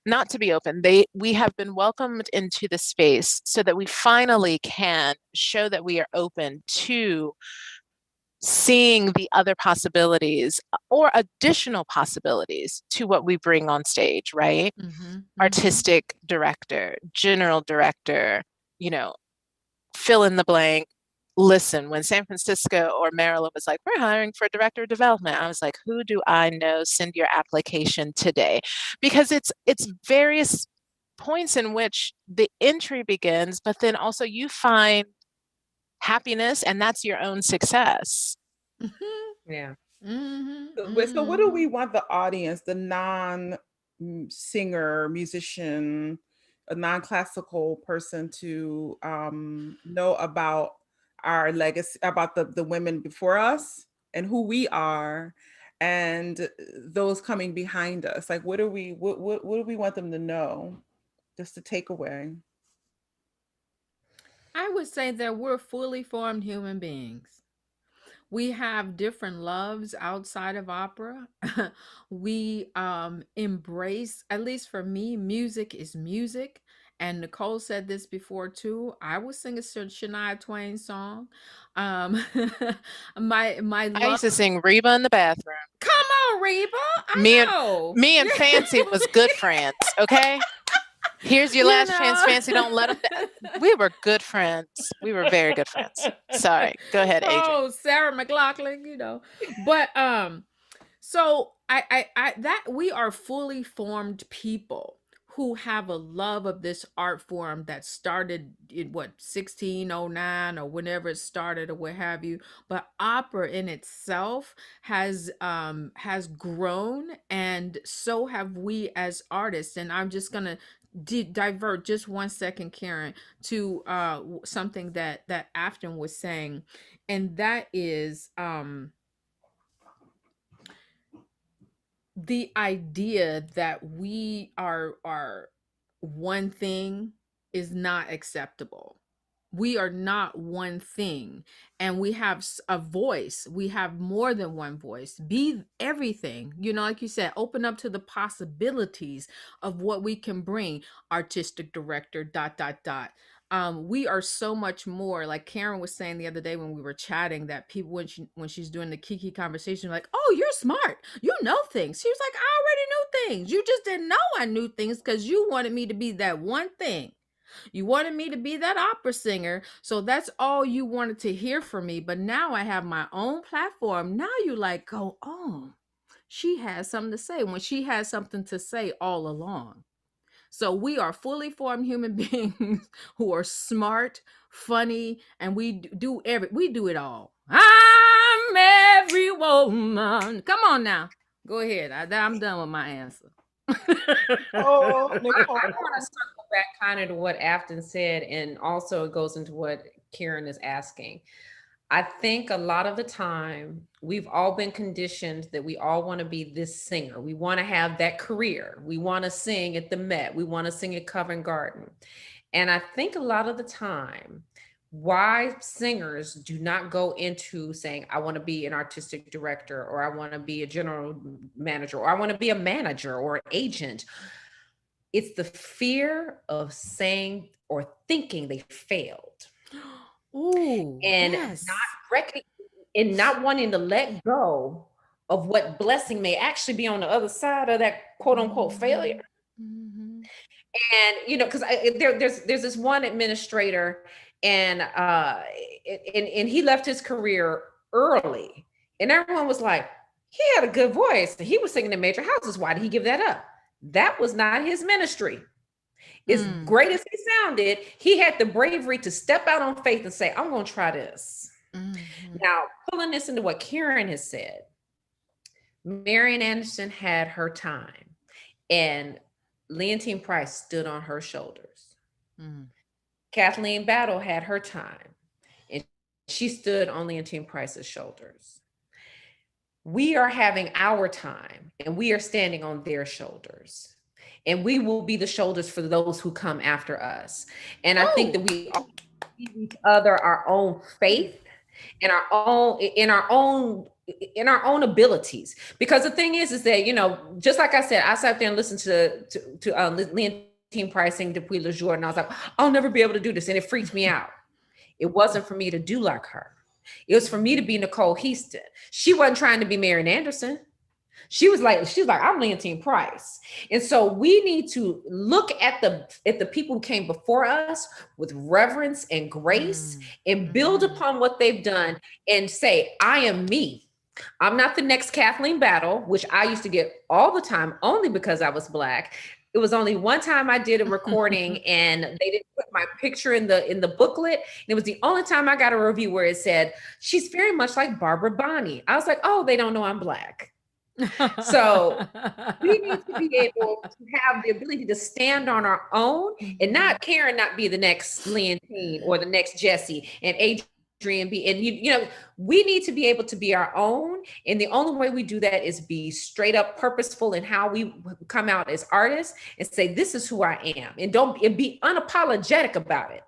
not to be open. We have been welcomed into the space so that we finally can show that we are open to seeing the other possibilities or additional possibilities to what we bring on stage, right? Mhm. Mhm. Artistic director, general director, fill in the blank. Listen, when San Francisco or Maryland was like, we're hiring for a director of development, I was like, who do I know? Send your application today. Because it's various points in which the entry begins, but then also you find happiness and that's your own success. Mhm. Yeah. Mhm. So what do we Mhm. want the audience, the non singer, musician, a non-classical person to know about our legacy, about the women before us and who we are, and those coming behind us? Like, what do we want them to know? Just to take away. I would say that we're fully formed human beings. We have different loves outside of opera. We embrace, at least for me, music is music. And Nicole said this before too. I would sing a Shania Twain song. Um, my I love. used to sing Reba in the bathroom. Come on, Reba. I Me and know. me and Fancy was good friends, okay? Here's your You last chance, know. Fancy. Don't let them. We were good friends. We were very good friends. Sorry. Go ahead, Adrienne. Oh, Sarah McLachlan, But so I that we are fully formed people. who have a love of this art form that started in what 1609 or whenever it started or what have you, but opera in itself has grown, and so have we as artists. And I'm just gonna divert just 1 second, Karen, to something that Afton was saying, and that is the idea that we are one thing is not acceptable. We are not one thing, and we have a voice. We have more than one voice. Be everything, like you said, open up to the possibilities of what we can bring. Artistic director, dot dot dot. We are so much more. Like Karen was saying the other day when we were chatting, that people, when she's doing the KiKi conversation, like, oh, you're smart, you know things. She was like, I already knew things, you just didn't know I knew things because you wanted me to be that one thing. You wanted me to be that opera singer, so that's all you wanted to hear from me. But now I have my own platform. Now you like, go, oh, she has something to say, when she has something to say all along. So we are fully formed human beings who are smart, funny, and we do it all. I'm every woman. Come on now. Go ahead. I'm done with my answer. Oh, I Nicole. want to circle back kind of to what Afton said, and also it goes into what Karen is asking. I think a lot of the time we've all been conditioned that we all want to be this singer. We want to have that career. We want to sing at the Met. We want to sing at Covent Garden. And I think a lot of the time why singers do not go into saying, I want to be an artistic director, or I want to be a general manager, or I want to be a manager or an agent. It's the fear of saying or thinking they failed. Ooh, And yes. not wanting to let go of what blessing may actually be on the other side of that quote unquote failure. Mm-hmm. And because there's this one administrator, and he left his career early, and everyone was like, he had a good voice, he was singing in major houses, why did he give that up? That was not his ministry. As great as he sounded, he had the bravery to step out on faith and say, I'm going to try this. Mm-hmm. Now, pulling this into what Karen has said, Marian Anderson had her time, and Leontyne Price stood on her shoulders. Mm. Kathleen Battle had her time, and she stood on Leontyne Price's shoulders. We are having our time, and we are standing on their shoulders. And we will be the shoulders for those who come after us. And I think that we all give each other our own faith and in our own abilities. Because the thing is that, just like I said, I sat there and listened to Leontyne Price sing Depuis le Jour, and I was like, I'll never be able to do this. And it freaked me out. It wasn't for me to do like her. It was for me to be Nicole Heaston. She wasn't trying to be Marian Anderson. She was like, I'm Leontyne Price. And so we need to look at the people who came before us with reverence and grace and build upon what they've done and say, I am me. I'm not the next Kathleen Battle, which I used to get all the time only because I was Black. It was only one time I did a recording and they didn't put my picture in the booklet. And it was the only time I got a review where it said, she's very much like Barbara Bonney. I was like, oh, they don't know I'm Black. So we need to be able to have the ability to stand on our own, and not Karen not be the next Leontyne or the next Jessie, and Adrienne be, and we need to be able to be our own. And the only way we do that is be straight up purposeful in how we come out as artists and say, this is who I am, and be unapologetic about it.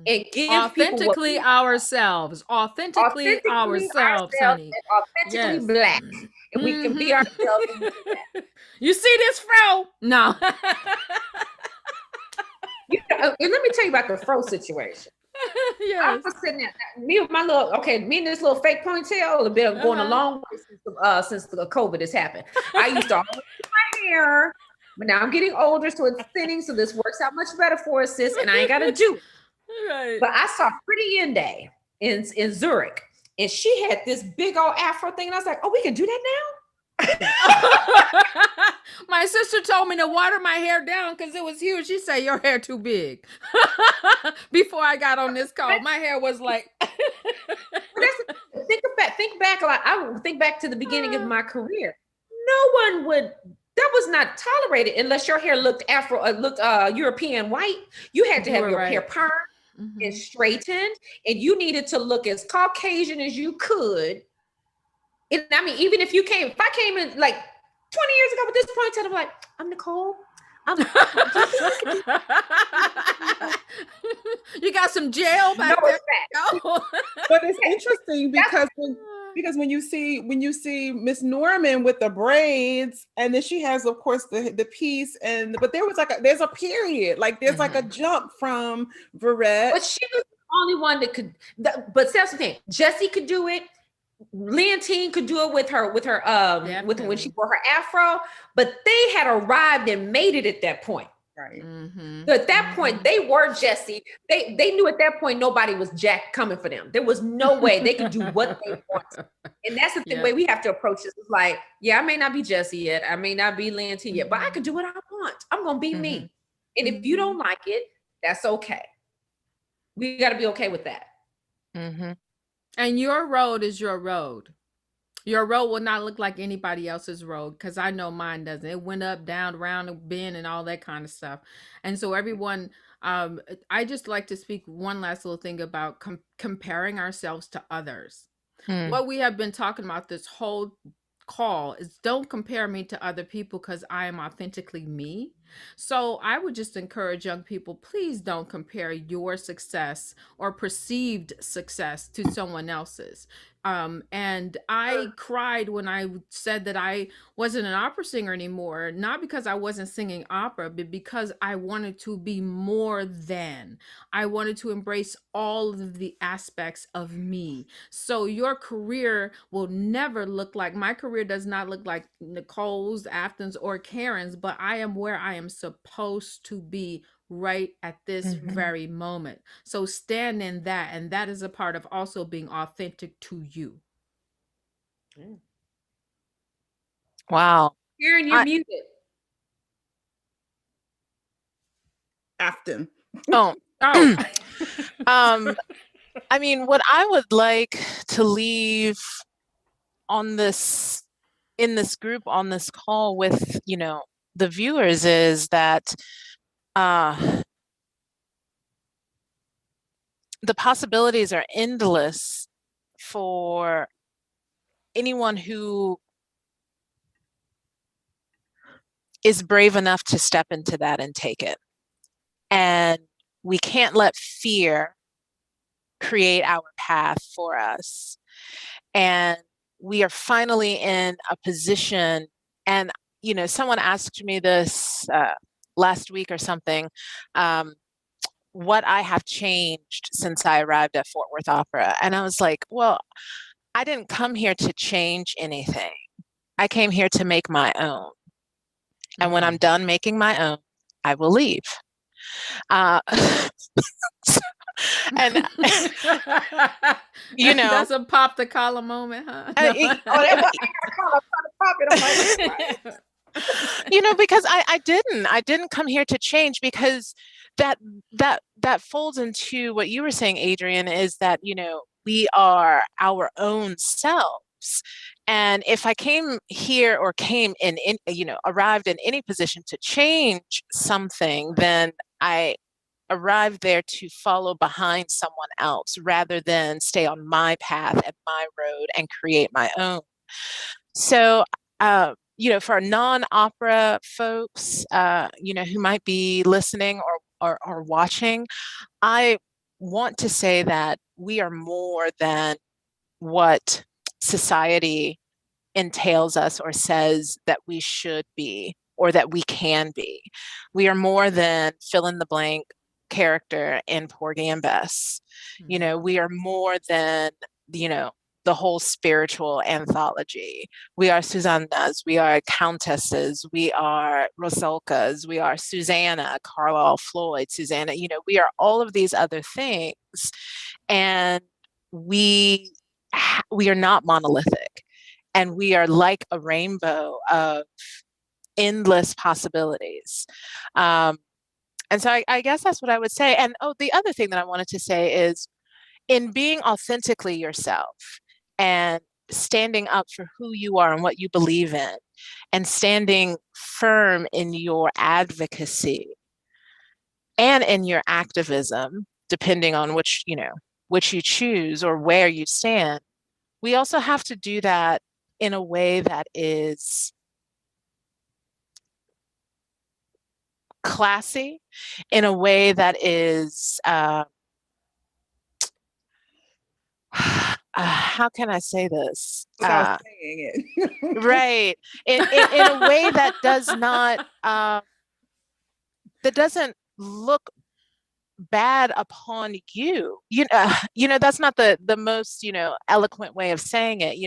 And give authentically ourselves, authentically ourselves, honey. Authentically Black. And we can be ourselves. You see this, Fro? No. And let me tell you about the Fro situation. Yes. I was sitting there, me and this little fake ponytail have been going a long way since the COVID has happened. I used to always do my hair, but now I'm getting older, so it's thinning, so this works out much better for us, sis, and I ain't got to do it. Right. But I saw Pretty Yende in Zurich, and she had this big old afro thing, and I was like, oh, we can do that now? My sister told told me to water my hair down because it was huge. She said, your hair too big. Before I got on this call, my hair was like. Think back. Like I would think back to the beginning of my career. No one would. That was not tolerated unless your hair looked European white. You had to have your hair permed and straightened, and you needed to look as Caucasian as you could. And I mean, even if I came in like 20 years ago at this point, I'm like, I'm Nicole. You got some gel back there. But it's interesting because when you see Miss Norman with the braids, and then she has, of course, the piece, but there's a period, like there's like a jump from Verrett. But she was the only one that could. But that's the thing. Jessie could do it. Leontyne could do it with her with when she wore her afro, but they had arrived and made it at that point. Right. So at that point, they were Jessie. They knew at that point nobody was Jack coming for them. There was no way they could do what they wanted. And that's the way we have to approach this. It's like, yeah, I may not be Jessie yet. I may not be Leontyne yet, but I can do what I want. I'm gonna be me. And if you don't like it, that's okay. We got to be okay with that. And your road is your road. Your road will not look like anybody else's road, because I know mine doesn't. It went up, down, around, and bend, and all that kind of stuff. And so everyone, I just like to speak one last little thing about comparing ourselves to others. What we have been talking about this whole call is don't compare me to other people, because I am authentically me. So I would just encourage young people, please don't compare your success or perceived success to someone else's. And I cried when I said that I wasn't an opera singer anymore, not because I wasn't singing opera, but because I wanted to be more than. I wanted to embrace all of the aspects of me. So your career will never look like, my career does not look like Nicole's, Afton's, or Karen's, but I am where I am supposed to be right at this very moment. So stand in that, and that is a part of also being authentic to you. Wow. Karen, you're muted. Afton. I mean, what I would like to leave in this group, on this call with, the viewers, is that the possibilities are endless for anyone who is brave enough to step into that and take it. And we can't let fear create our path for us. And we are finally in a position, and someone asked me this last week or something, what I have changed since I arrived at Fort Worth Opera. And I was like, well, I didn't come here to change anything. I came here to make my own. And when I'm done making my own, I will leave. And that's a pop the collar moment, huh? Because I didn't come here to change, because that folds into what you were saying, Adrienne, is that we are our own selves. And if I came here or arrived in any position to change something, then I arrived there to follow behind someone else rather than stay on my path and my road and create my own. So, for non-opera folks, who might be listening or watching, I want to say that we are more than what society entails us or says that we should be or that we can be. We are more than fill in the blank character in Porgy and Bess. We are more than, the whole spiritual anthology. We are Susannas, we are Countesses, we are Rosalkas, we are Susanna, Carlisle Floyd, Susanna, we are all of these other things. And we are not monolithic. And we are like a rainbow of endless possibilities. And so I guess that's what I would say. And the other thing that I wanted to say is, in being authentically yourself and standing up for who you are and what you believe in, and standing firm in your advocacy and in your activism, depending on which you choose or where you stand, we also have to do that in a way that is classy, in a way that is how can I say this? Without saying it. Right. In a way that does not, that doesn't look bad upon you. That's not the most, eloquent way of saying it,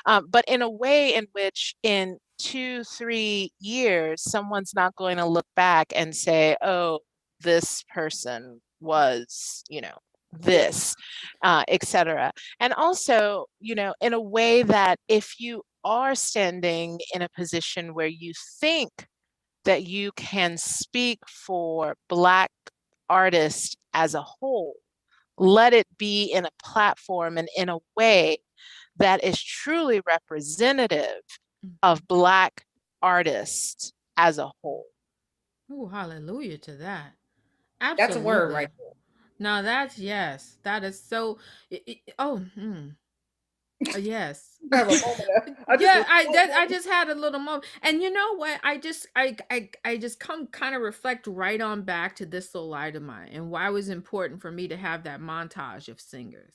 but in a way in which in 2-3 years, someone's not going to look back and say, oh, this person was, this, etc. And also, in a way that if you are standing in a position where you think that you can speak for Black artists as a whole, let it be in a platform and in a way that is truly representative of Black artists as a whole. Oh, hallelujah to that. That's a word Absolutely. right No, that's yes. That is so. Yes. I have a moment. Yeah, I just had a little moment, and you know what? I just come kind of reflect right on back to this little light of mine, and why it was important for me to have that montage of singers,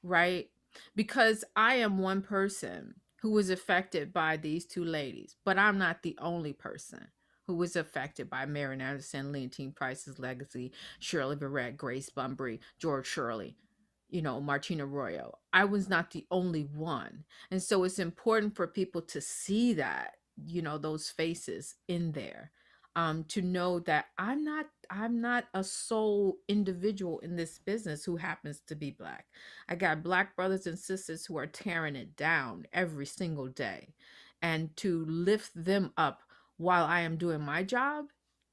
right? Because I am one person who was affected by these two ladies, but I'm not the only person who was affected by Marian Anderson, Leontyne Price's legacy, Shirley Barrett, Grace Bunbury, George Shirley, Martina Arroyo. I was not the only one. And so it's important for people to see that, those faces in there. To know that I'm not a sole individual in this business who happens to be Black. I got Black brothers and sisters who are tearing it down every single day. And to lift them up while I am doing my job,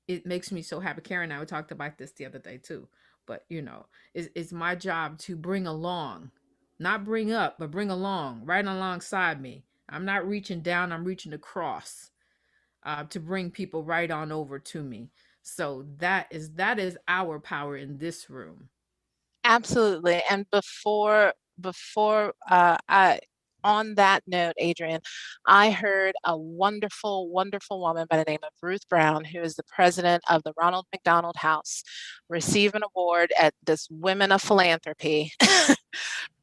it makes me so happy. Karen and I talked about this the other day too. But it's my job to bring along, not bring up, but bring along, right alongside me. I'm not reaching down, I'm reaching across, to bring people right on over to me. So that is our power in this room. Absolutely. And before I on that note, Adrienne, I heard a wonderful, wonderful woman by the name of Ruth Brown, who is the president of the Ronald McDonald House, receive an award at this Women of Philanthropy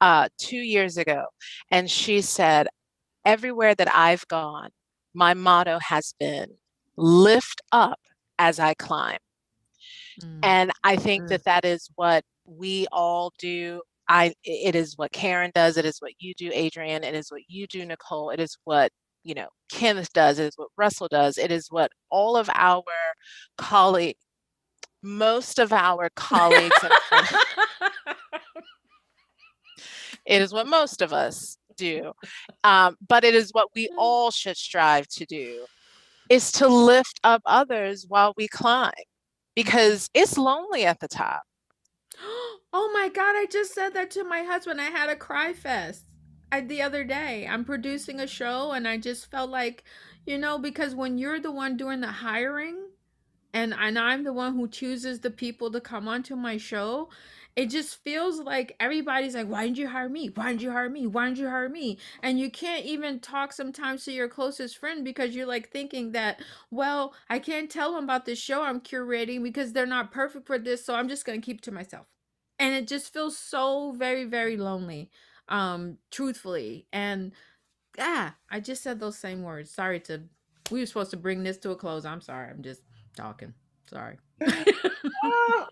2 years ago. And she said, everywhere that I've gone, my motto has been lift up as I climb. And I think that is what we all do. It is what Karen does. It is what you do, Adrienne. It is what you do, Nicole. It is what, Kenneth does. It is what Russell does. It is what all of our most of our colleagues and friends, it is what most of us do. But it is what we all should strive to do, is to lift up others while we climb, because it's lonely at the top. Oh my God, I just said that to my husband. I had a cry fest the other day. I'm producing a show and I just felt like, because when you're the one doing the hiring and I'm the one who chooses the people to come onto my show, it just feels like everybody's like, why didn't you hire me? Why didn't you hire me? Why didn't you hire me? And you can't even talk sometimes to your closest friend because you're like thinking that, well, I can't tell them about this show I'm curating because they're not perfect for this, so I'm just going to keep it to myself. And it just feels so very, very lonely, truthfully. And I just said those same words. We were supposed to bring this to a close. I'm sorry. I'm just talking. Sorry.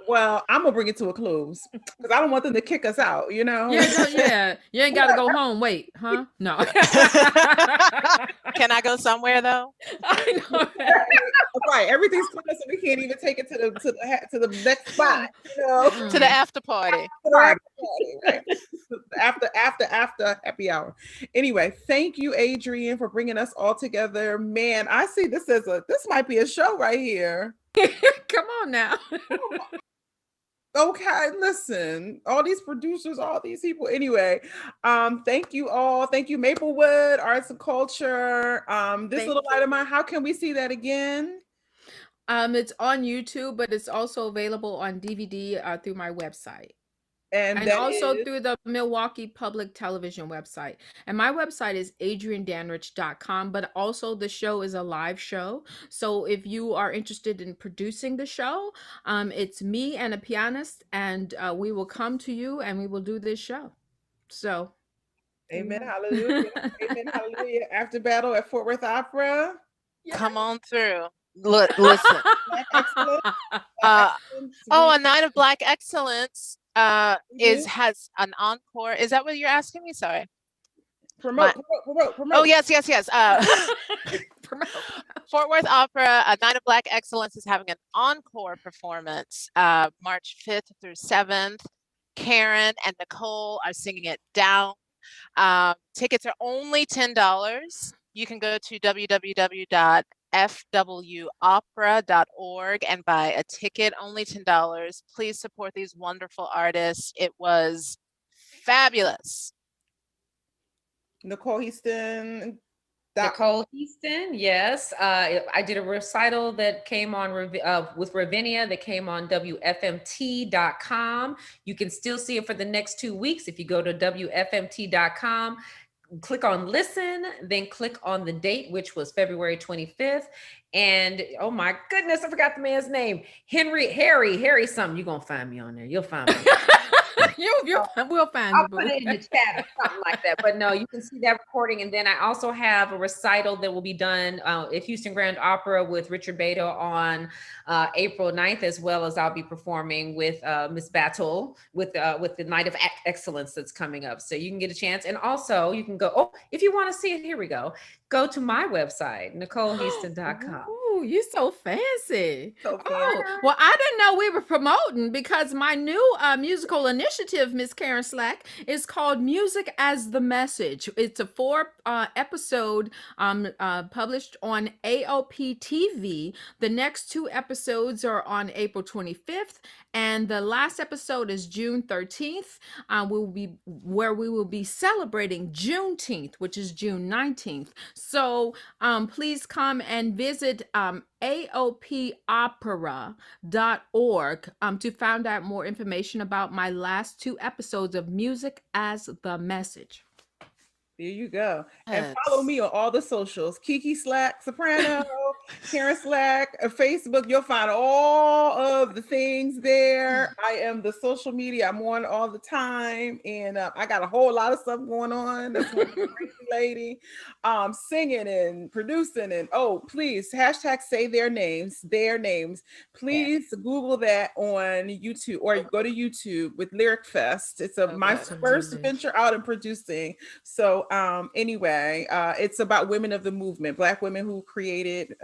Well, I'm gonna bring it to a close because I don't want them to kick us out. Yeah, no, yeah. You ain't got to go home. Wait, huh? No. Can I go somewhere though? I know. Right, everything's closed, so we can't even take it to the next spot. To the after party. Right. after happy hour. Anyway, thank you, Adrienne, for bringing us all together. Man, I see this as this might be a show right here. Come on now. Okay, listen, all these producers, all these people. Anyway, thank you all. Thank you, Maplewood Arts and Culture. This little light of mine, how can we see that again? It's on YouTube, but it's also available on DVD through my website. And also through the Milwaukee Public Television website. And my website is adriennedanrich.com, but also the show is a live show. So if you are interested in producing the show, it's me and a pianist, and we will come to you and we will do this show. So. Amen. Hallelujah. Amen. Hallelujah. After battle at Fort Worth Opera. Yeah. Come on through. Listen. A Night of Black Excellence has an encore. Is that what you're asking me? Sorry. Promote. Oh, yes. Fort Worth Opera, A Night of Black Excellence is having an encore performance March 5th through 7th. Karen and Nicole are singing it down. Tickets are only $10. You can go to www.fwopera.org and buy a ticket, only $10. Please support these wonderful artists. It was fabulous. Nicole Heaston. Nicole Heaston, yes. I did a recital that came on with Ravinia that came on WFMT.com. You can still see it for the next 2 weeks if you go to WFMT.com. Click on listen, then click on the date, which was February 25th. And oh my goodness, I forgot the man's name. Harry something. You're going to find me on there. You'll find me. We'll find I'll put it in the chat or something like that. But no, you can see that recording. And then I also have a recital that will be done at Heaston Grand Opera with Richard Beto on April 9th, as well as I'll be performing with Miss Battle with the Night of Excellence that's coming up. So you can get a chance. And also you can go, if you want to see it, here we go. Go to my website, NicoleHeaston.com. Ooh, you're so fancy. Well, I didn't know we were promoting, because my new musical initiative, Miss Karen Slack, is called Music as the Message. It's a 4-episode published on AOP TV. The next 2 episodes are on April 25th, and the last episode is June 13th. We will be celebrating Juneteenth, which is June 19th. So please come and visit AOPopera.org to find out more information about my last 2 episodes of Music as the Message. There you go. And follow me on all the socials. KiKi Slack Soprano, Karen Slack, Facebook. You'll find all of the things there. I am the social media. I'm on all the time. And I got a whole lot of stuff going on. That's one crazy lady. Singing and producing. And please, hashtag say their names. Please Google that on YouTube, or go to YouTube with Lyric Fest. It's my first venture out in producing. So anyway, it's about women of the movement, Black women who created